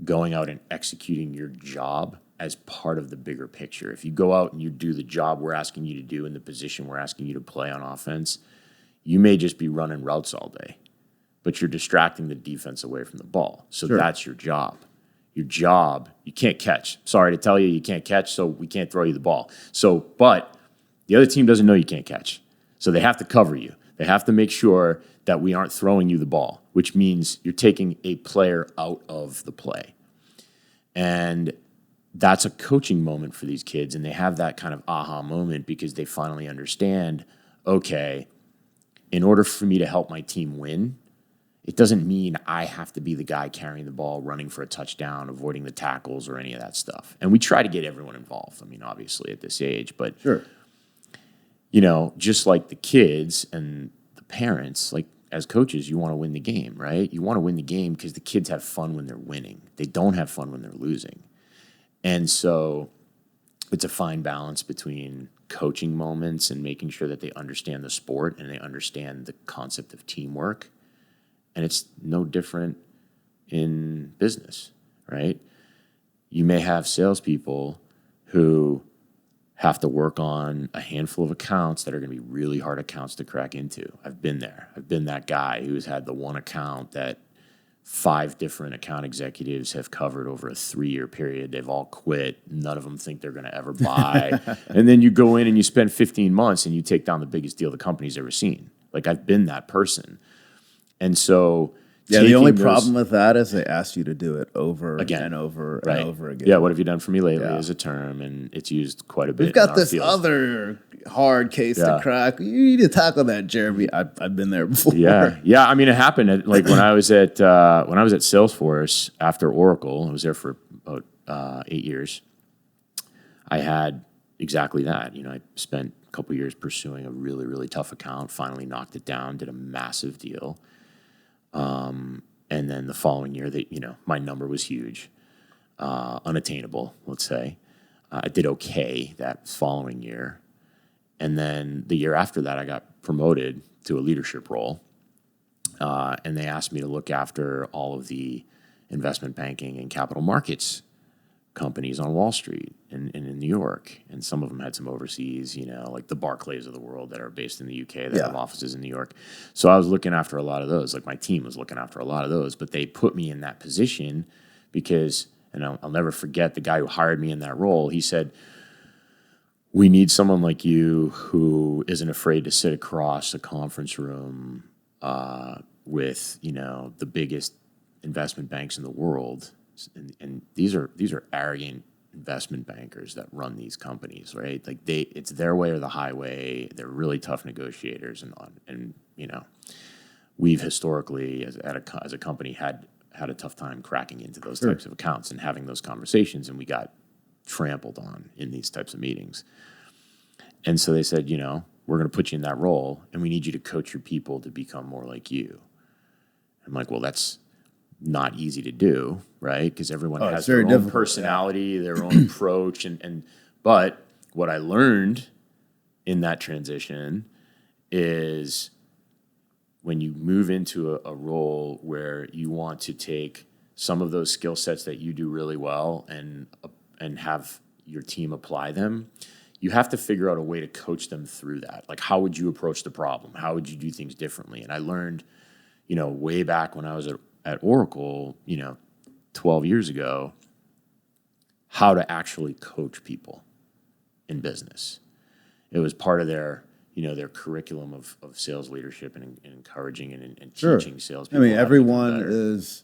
B: going out and executing your job as part of the bigger picture. If you go out and you do the job we're asking you to do in the position we're asking you to play on offense, you may just be running routes all day, but you're distracting the defense away from the ball. So That's your job. Your job, you can't catch. Sorry to tell you, you can't catch, so we can't throw you the ball. But the other team doesn't know you can't catch. So they have to cover you. They have to make sure that we aren't throwing you the ball, which means you're taking a player out of the play. And that's a coaching moment for these kids, and they have that kind of aha moment because they finally understand, okay, in order for me to help my team win, it doesn't mean I have to be the guy carrying the ball, running for a touchdown, avoiding the tackles or any of that stuff. And we try to get everyone involved. I mean, obviously at this age, but
A: Sure.
B: Just like the kids and the parents, like as coaches, you want to win the game, right? You want to win the game because the kids have fun when they're winning. They don't have fun when they're losing. And so it's a fine balance between coaching moments and making sure that they understand the sport and they understand the concept of teamwork. And it's no different in business, right? You may have salespeople who have to work on a handful of accounts that are going to be really hard accounts to crack into. I've been there. I've been that guy who's had the one account that 5 different account executives have covered over a 3-year period. They've all quit. None of them think they're going to ever buy. And then you go in and you spend 15 months and you take down the biggest deal the company's ever seen. Like I've been that person. And so
A: the only problem with that is they ask you to do it over
B: again,
A: and over
B: right.
A: and over again.
B: Yeah, what have you done for me lately is a term, and it's used quite a bit.
A: We've got this other hard case to crack. You need to tackle that, Jeremy. I've been there before.
B: Yeah. I mean, it happened like when I was at Salesforce after Oracle. I was there for about 8 years. I had exactly that. I spent a couple years pursuing a really, really tough account. Finally knocked it down. Did a massive deal. And then the following year, my number was huge, unattainable, let's say. I did okay that following year. And then the year after that, I got promoted to a leadership role. And they asked me to look after all of the investment banking and capital markets companies on Wall Street and in New York. And some of them had some overseas, like the Barclays of the world that are based in the UK that have offices in New York. So I was looking after a lot of those. Like my team was looking after a lot of those, but they put me in that position because, and I'll never forget the guy who hired me in that role. He said, we need someone like you who isn't afraid to sit across a conference room with, the biggest investment banks in the world. And these are arrogant investment bankers that run these companies, right? Like it's their way or the highway. They're really tough negotiators, and we've historically as a company had a tough time cracking into those types of accounts and having those conversations, and we got trampled on in these types of meetings. And so they said, we're going to put you in that role, and we need you to coach your people to become more like you. I'm like, well, that's not easy to do, right? Because everyone has their own personality, their own approach, but what I learned in that transition is when you move into a role where you want to take some of those skill sets that you do really well and have your team apply them, you have to figure out a way to coach them through that. Like, how would you approach the problem? How would you do things differently? And I learned, way back when I was at Oracle, 12 years ago, how to actually coach people in business. It was part of their curriculum of sales leadership and encouraging and teaching salespeople.
A: I mean, everyone is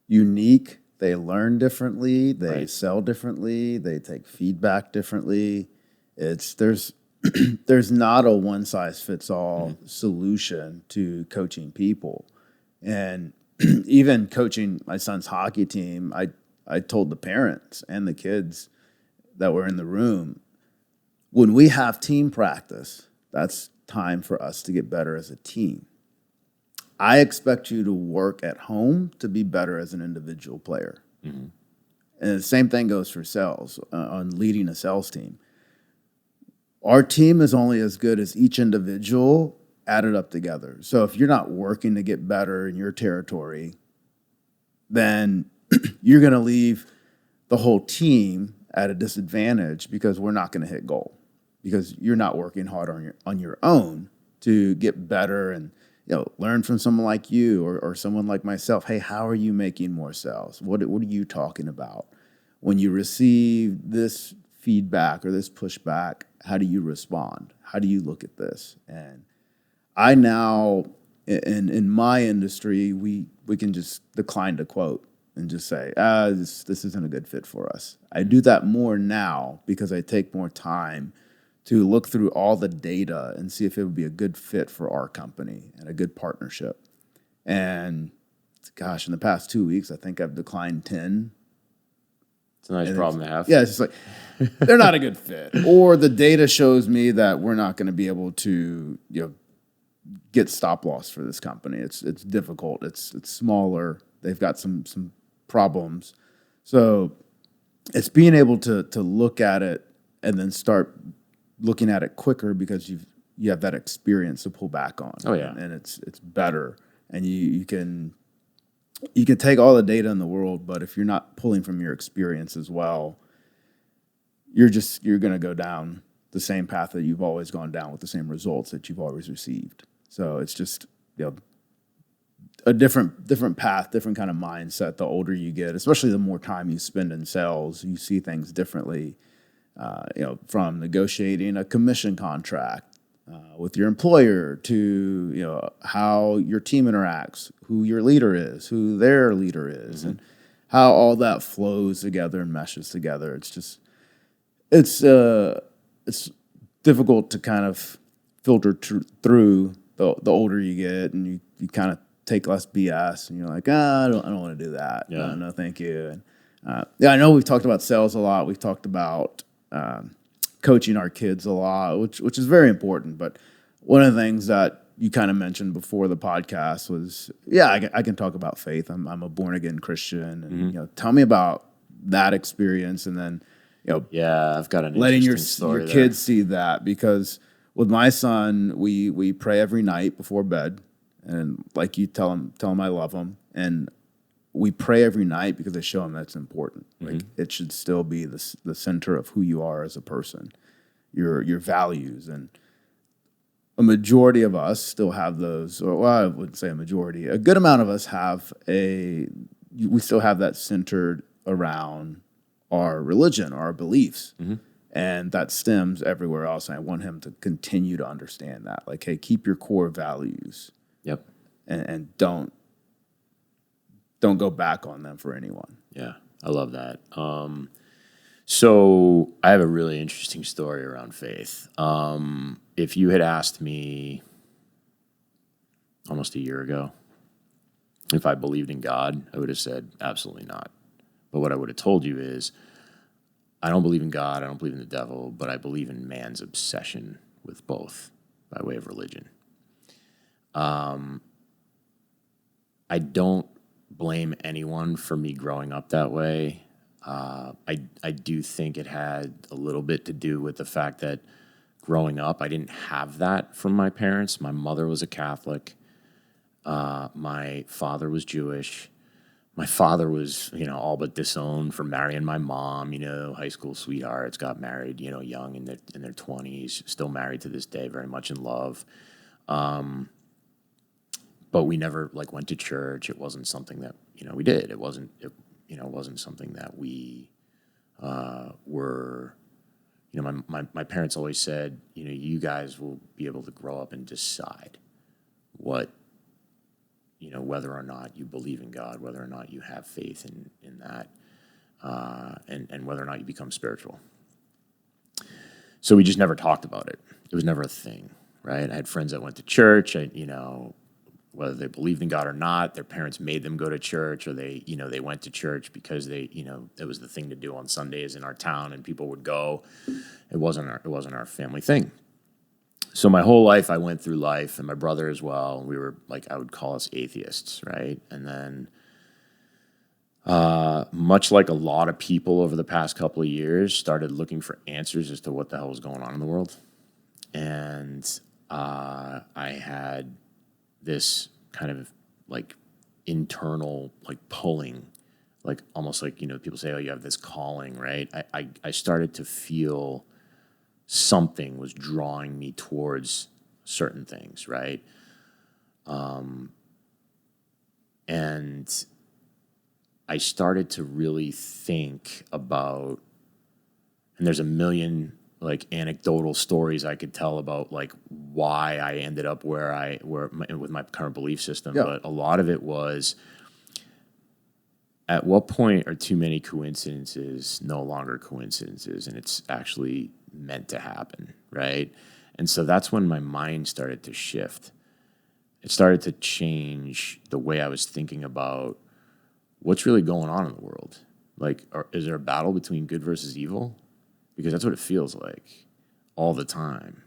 A: unique. They learn differently. They sell differently. They take feedback differently. There's not a one size fits all solution to coaching people. And even coaching my son's hockey team, I told the parents and the kids that were in the room, when we have team practice, that's time for us to get better as a team. I expect you to work at home to be better as an individual player. Mm-hmm. And the same thing goes for sales, on leading a sales team. Our team is only as good as each individual added up together. So if you're not working to get better in your territory, then you're going to leave the whole team at a disadvantage because we're not going to hit goal because you're not working hard on your own to get better and learn from someone like you or someone like myself. Hey, how are you making more sales? What are you talking about? When you receive this feedback or this pushback, how do you respond? How do you look at this? And I now, in my industry, we can just decline to quote and just say, this isn't a good fit for us. I do that more now because I take more time to look through all the data and see if it would be a good fit for our company and a good partnership. And gosh, in the past 2 weeks, I think I've declined 10.
B: It's a nice problem to have.
A: Yeah, it's just like, they're not a good fit. Or the data shows me that we're not going to be able to, get stop loss for this company. It's difficult. It's smaller. They've got some problems. So it's being able to look at it and then start looking at it quicker because you have that experience to pull back on.
B: Oh yeah,
A: and it's better. And you can take all the data in the world, but if you're not pulling from your experience as well, you're going to go down the same path that you've always gone down with the same results that you've always received. So it's just a different path, different kind of mindset. The older you get, especially the more time you spend in sales, you see things differently. From negotiating a commission contract with your employer to how your team interacts, who your leader is, who their leader is, and how all that flows together and meshes together. It's difficult to kind of filter through the older you get, and you kind of take less BS, and you're like, I don't want to do that.
B: Yeah.
A: No, thank you. And I know we've talked about sales a lot. We've talked about coaching our kids a lot, which is very important. But one of the things that you kind of mentioned before the podcast was, I can talk about faith. I'm a born again Christian, and tell me about that experience, and then
B: I've got an
A: letting your
B: story
A: kids see that, because with my son, we pray every night before bed, and like you tell him I love him, and we pray every night because I show him that's important. Like it should still be the center of who you are as a person, your values. And a majority of us still have those, or well, I wouldn't say a majority, a good amount of us we still have that centered around our religion, our beliefs. And that stems everywhere else. And I want him to continue to understand that. Like, hey, keep your core values.
B: Yep.
A: And don't go back on them for anyone.
B: Yeah, I love that. So I have a really interesting story around faith. If you had asked me almost a year ago if I believed in God, I would have said absolutely not. But what I would have told you is, I don't believe in God, I don't believe in the devil, but I believe in man's obsession with both by way of religion. I don't blame anyone for me growing up that way. I do think it had a little bit to do with the fact that growing up, I didn't have that from my parents. My mother was a Catholic. My father was Jewish. My father was, all but disowned for marrying my mom. High school sweethearts, got married, young in their 20s, still married to this day, very much in love. But we never went to church. It wasn't something that we did. It wasn't something that we were. My parents always said, you guys will be able to grow up and decide what, whether or not you believe in God, whether or not you have faith in that, and whether or not you become spiritual. So we just never talked about it. It was never a thing, right? I had friends that went to church. Whether they believed in God or not, their parents made them go to church, or they went to church because it was the thing to do on Sundays in our town, and people would go. It wasn't our family thing. So my whole life, I went through life, and my brother as well. We were I would call us atheists, right? And then, much like a lot of people over the past couple of years, started looking for answers as to what the hell was going on in the world, and I had this kind of internal pulling, almost people say, oh, you have this calling, right? I started to feel something was drawing me towards certain things, right? And I started to really think about, and there's a million anecdotal stories I could tell about why I ended up where with my current belief system. Yeah. But a lot of it was, at what point are too many coincidences no longer coincidences, and it's actually meant to happen, right? And so that's when my mind started to shift. It started to change the way I was thinking about what's really going on in the world. Is there a battle between good versus evil? Because that's what it feels like all the time.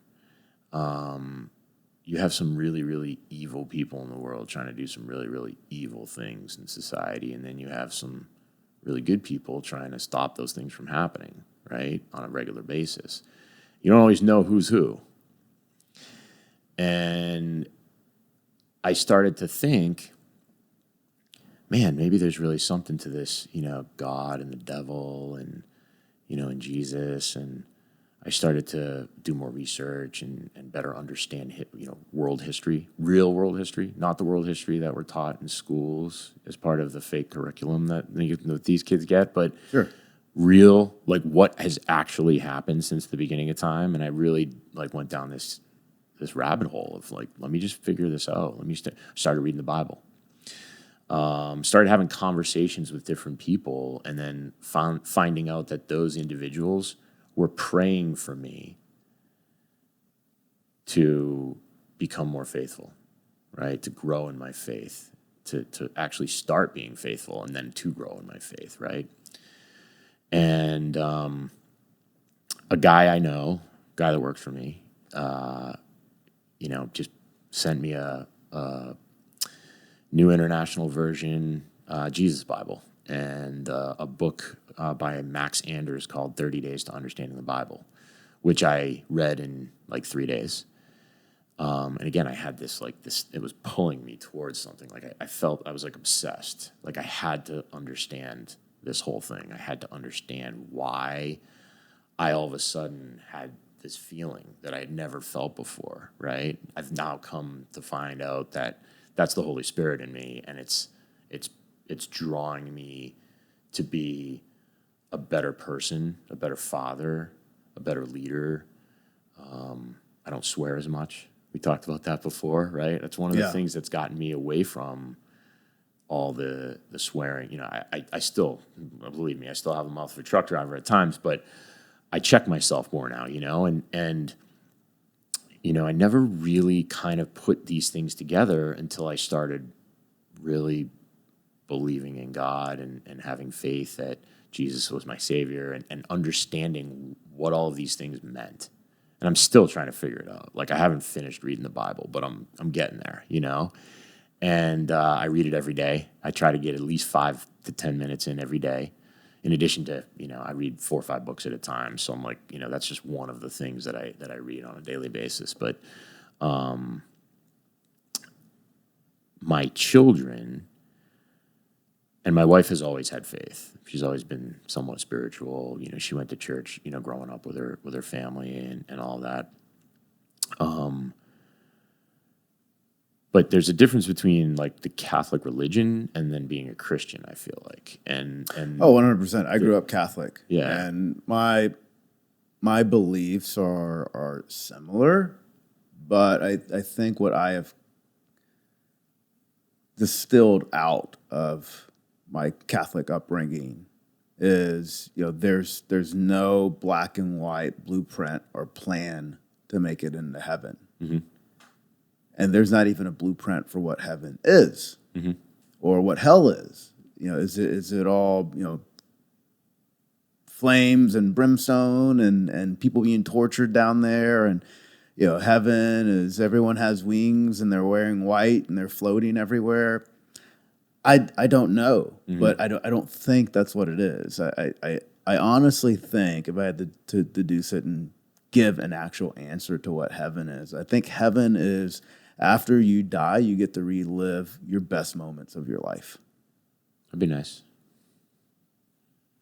B: You have some really, really evil people in the world trying to do some really, really evil things in society. And then you have some really good people trying to stop those things from happening, right, on a regular basis. You don't always know who's who. And I started to think, man, maybe there's really something to this, God and the devil and and Jesus. And I started to do more research and better understand, world history, real world history, not the world history that we're taught in schools as part of the fake curriculum that these kids get, but sure. Real, what has actually happened since the beginning of time. And I really went down this rabbit hole of let me just figure this out. Started reading the Bible. Started having conversations with different people, and then finding out that those individuals were praying for me to become more faithful, right? To grow in my faith, to actually start being faithful, and then to grow in my faith, right? And a guy I know, guy that works for me, just sent me a New International Version Jesus Bible, and a book by Max Anders called 30 Days to Understanding the Bible, which I read in 3 days. And again, I had this, it was pulling me towards something. I felt I was obsessed. I had to understand this whole thing. I had to understand why I all of a sudden had this feeling that I had never felt before, right? I've now come to find out that that's the Holy Spirit in me, and it's drawing me to be a better person, a better father, a better leader. I don't swear as much. We talked about that before, right? That's one of the things that's gotten me away from all the swearing. I still, believe me, I still have the mouth of a truck driver at times, but I check myself more now, and I never really kind of put these things together until I started really believing in God and having faith that Jesus was my Savior, and understanding what all of these things meant. and I'm still trying to figure it out. Like I haven't finished reading the Bible, but I'm getting there, you know. And I read it every day. I try to get at least 5 to 10 minutes in every day. In addition to, you know, I read 4 or 5 books at a time. So I'm like, you know, that's just one of the things that I read on a daily basis. But my children and my wife has always had faith. She's always been somewhat spiritual. You know, she went to church, you know, growing up with her family and all that. But there's a difference between like the Catholic religion and then being a Christian, I feel like. And
A: 100%. I grew up Catholic.
B: Yeah.
A: And my beliefs are similar, but I think what I have distilled out of my Catholic upbringing is, you know, there's no black and white blueprint or plan to make it into heaven. Mm-hmm. And there's not even a blueprint for what heaven is, mm-hmm. or what hell is. You know, is it all, you know, flames and brimstone and people being tortured down there, and you know, heaven is everyone has wings and they're wearing white and they're floating everywhere. I don't know, mm-hmm. but I don't think that's what it is. I honestly think if I had to deduce it and give an actual answer to what heaven is, I think heaven is after you die, you get to relive your best moments of your life.
B: That'd be nice.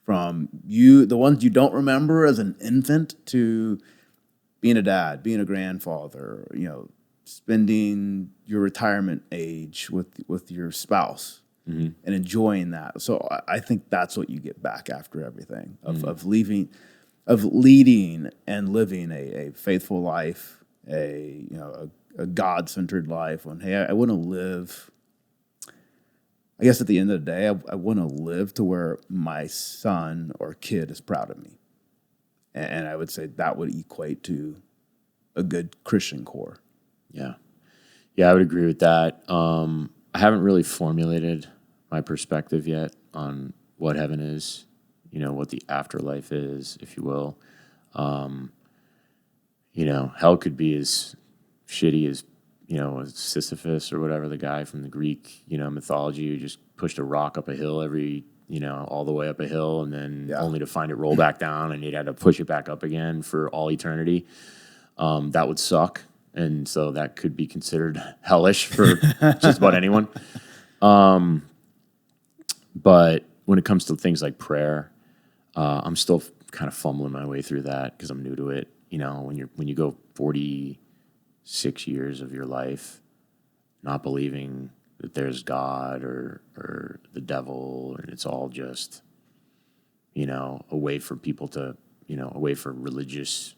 A: From you, the ones you don't remember as an infant, to being a dad, being a grandfather, you know, spending your retirement age with your spouse, mm-hmm. and enjoying that. So I think that's what you get back after everything of leading and living a faithful life, a God-centered life. When, hey, I want to live. I guess at the end of the day, I want to live to where my son or kid is proud of me. And I would say that would equate to a good Christian core.
B: Yeah. Yeah, I would agree with that. I haven't really formulated my perspective yet on what heaven is, you know, what the afterlife is, if you will. You know, hell could be as shitty as, you know, Sisyphus or whatever, the guy from the Greek, you know, mythology who just pushed a rock up a hill all the way up a hill, and then only to find it roll back down, and he'd had to push it back up again for all eternity. That would suck. And so that could be considered hellish for just about anyone. But when it comes to things like prayer, I'm still kind of fumbling my way through that because I'm new to it. You know, when you go 46 years of your life not believing that there's God or the devil, and it's all just, you know, a way for people to, you know, a way for religious,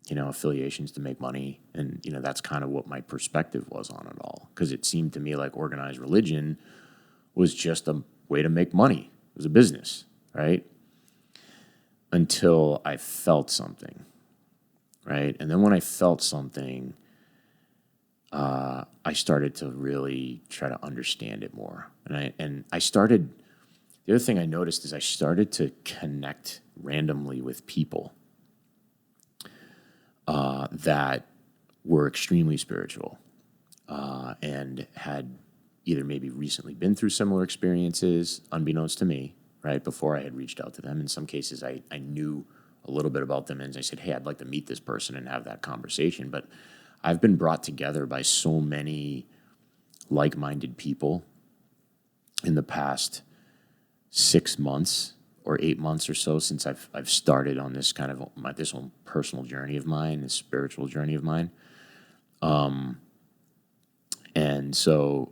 B: you know, affiliations to make money. And, you know, that's kind of what my perspective was on it all. Because it seemed to me like organized religion was just a way to make money. It was a business, right? Until I felt something, right? And then when I felt something, I started to really try to understand it more. And I started, the other thing I noticed is I started to connect randomly with people that were extremely spiritual and had either maybe recently been through similar experiences, unbeknownst to me, right, before I had reached out to them. In some cases, I knew a little bit about them, and I said, hey, I'd like to meet this person and have that conversation. But I've been brought together by so many like-minded people in the past 6 months or 8 months or so since I've started on this kind of this own personal journey of mine, this spiritual journey of mine. And so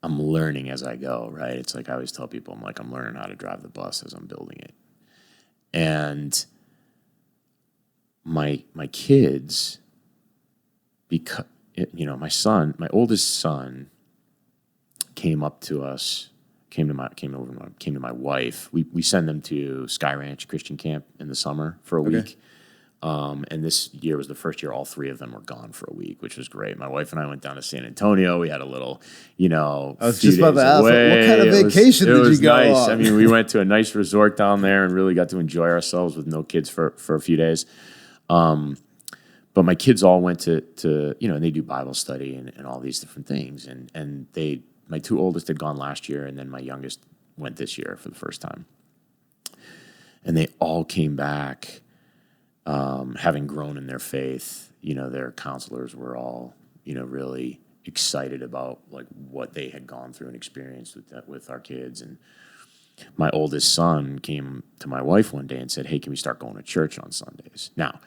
B: I'm learning as I go, right? It's like I always tell people, I'm learning how to drive the bus as I'm building it. And my kids, because, you know, my oldest son came up to us, came to my wife. We send them to Sky Ranch Christian Camp in the summer for a week. And this year was the first year all three of them were gone for a week, which was great. My wife and I went down to San Antonio. We had a little, you know,
A: I was just about to ask, what kind of vacation did you go
B: nice.
A: on?
B: I mean, we went to a nice resort down there and really got to enjoy ourselves with no kids for a few days. But my kids all went to and they do Bible study and all these different things. And my two oldest had gone last year, and then my youngest went this year for the first time. And they all came back having grown in their faith. Their counselors were all, really excited about like what they had gone through and experienced with our kids. And my oldest son came to my wife one day and said, "Hey, can we start going to church on Sundays?" Now,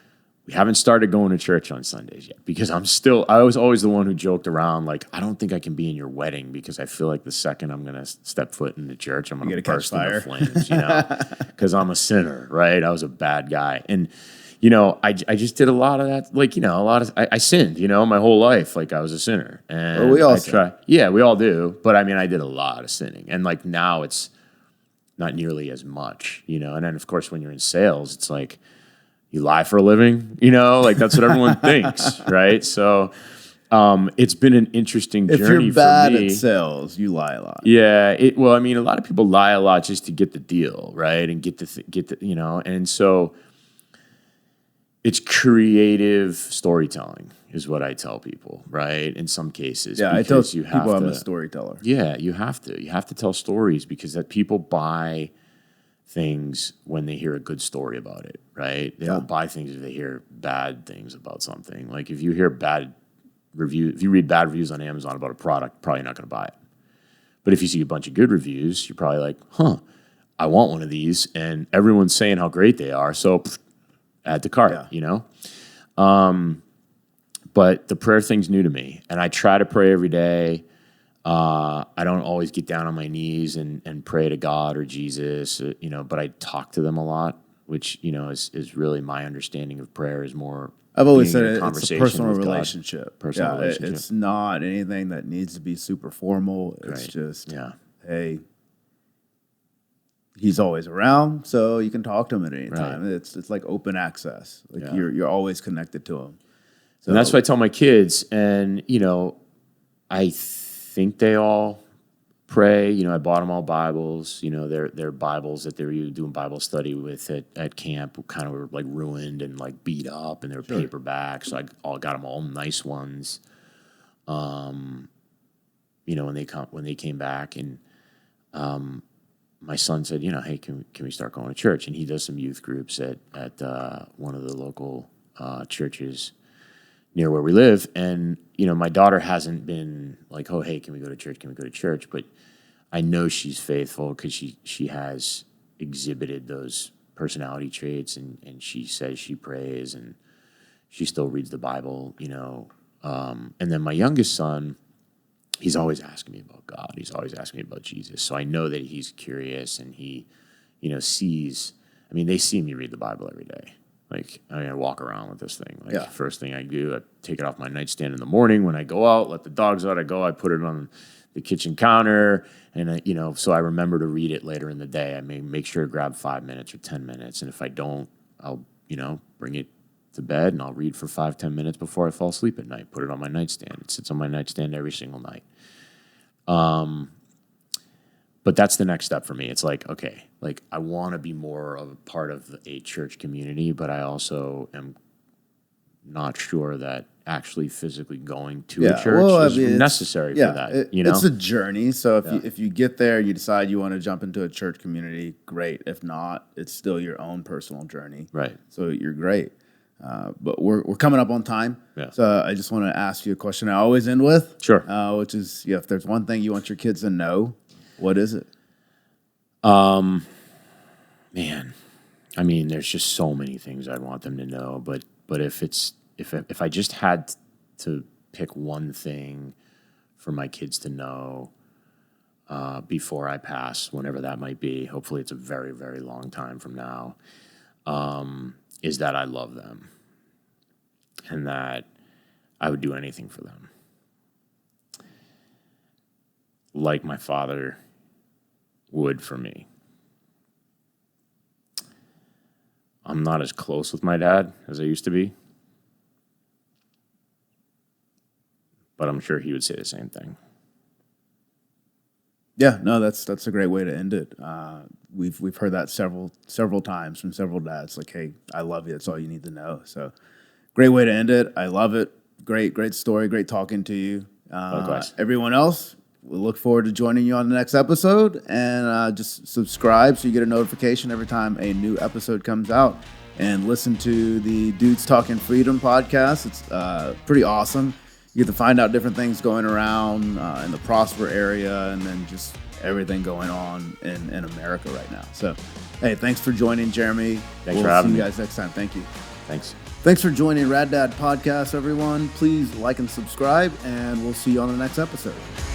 B: we haven't started going to church on Sundays yet because I was always the one who joked around like, I don't think I can be in your wedding because I feel like the second I'm going to step foot in the church, I'm going to burst into flames, because I'm a sinner, right? I was a bad guy. And, I just did a lot of that, like, I sinned, my whole life. Like I was a sinner. And
A: well, we all sin.
B: Yeah, we all do. But I mean, I did a lot of sinning. And like now it's not nearly as much, and then of course when you're in sales, it's like, you lie for a living, like that's what everyone thinks, right? So it's been an interesting journey for me.
A: If you're bad at sales, you lie a lot.
B: Yeah, a lot of people lie a lot just to get the deal, right? And get the, and so it's creative storytelling is what I tell people, right? In some cases.
A: Yeah, I tell people I'm a storyteller.
B: Yeah, you have to tell stories because that people buy things when they hear a good story about it, right? They don't buy things if they hear bad things about something. Like if you read bad reviews on Amazon about a product, probably not going to buy it. But if you see a bunch of good reviews, you're probably like, I want one of these, and everyone's saying how great they are, so add to cart, But the prayer thing's new to me, and I try to pray every day. I don't always get down on my knees and pray to God or Jesus, but I talk to them a lot, which, is really my understanding of prayer is more.
A: I've always said it's a personal relationship.
B: Relationship.
A: It's not anything that needs to be super formal. It's just, hey, he's always around, so you can talk to him at any time. Right. It's like open access. Like you're always connected to him. So
B: and that's what I tell my kids, and I think they all pray. I bought them all Bibles. Their Bibles that they were doing Bible study with at camp kind of were like ruined and like beat up, and they were paperback. So I got them all nice ones. When they came back, and my son said, hey, can we start going to church? And he does some youth groups at one of the local churches near where we live. And, my daughter hasn't been like, oh, hey, can we go to church? Can we go to church? But I know she's faithful because she has exhibited those personality traits, and she says she prays and she still reads the Bible, and then my youngest son, he's always asking me about God. He's always asking me about Jesus. So I know that he's curious, and he, sees, they see me read the Bible every day. Like, I walk around with this thing. First thing I do, I take it off my nightstand in the morning. When I go out, let the dogs out, I put it on the kitchen counter. And, so I remember to read it later in the day. I may make sure to grab 5 minutes or 10 minutes. And if I don't, I'll, bring it to bed and I'll read for 5-10 minutes before I fall asleep at night. Put it on my nightstand. It sits on my nightstand every single night. But that's the next step for me. It's like, okay, like I want to be more of a part of a church community, but I also am not sure that actually physically going to a church is necessary for that.
A: It's a journey. So if you get there, you decide you want to jump into a church community, great. If not, it's still your own personal journey.
B: Right.
A: So you're great. But we're coming up on time.
B: Yeah.
A: So I just want to ask you a question I always end with.
B: Sure.
A: Which is, if there's one thing you want your kids to know, what is it?
B: Man, there's just so many things I'd want them to know, but if I just had to pick one thing for my kids to know before I pass, whenever that might be, hopefully it's a very, very long time from now, is that I love them and that I would do anything for them. Like my father would for me. I'm not as close with my dad as I used to be, but I'm sure he would say the same thing.
A: Yeah, no, that's a great way to end it. We've heard that several times from several dads. Like, hey, I love you. That's all you need to know. So, great way to end it. I love it. Great story. Great talking to you.
B: Likewise.
A: Everyone else, we look forward to joining you on the next episode. And just subscribe so you get a notification every time a new episode comes out. And listen to the Dudes Talking Freedom podcast. It's pretty awesome. You get to find out different things going around in the Prosper area, and then just everything going on in America right now. So, hey, thanks for joining, Jeremy.
B: Thanks for having me.
A: See you guys next time. Thank you.
B: Thanks.
A: Thanks for joining Rad Dad Podcast, everyone. Please like and subscribe, and we'll see you on the next episode.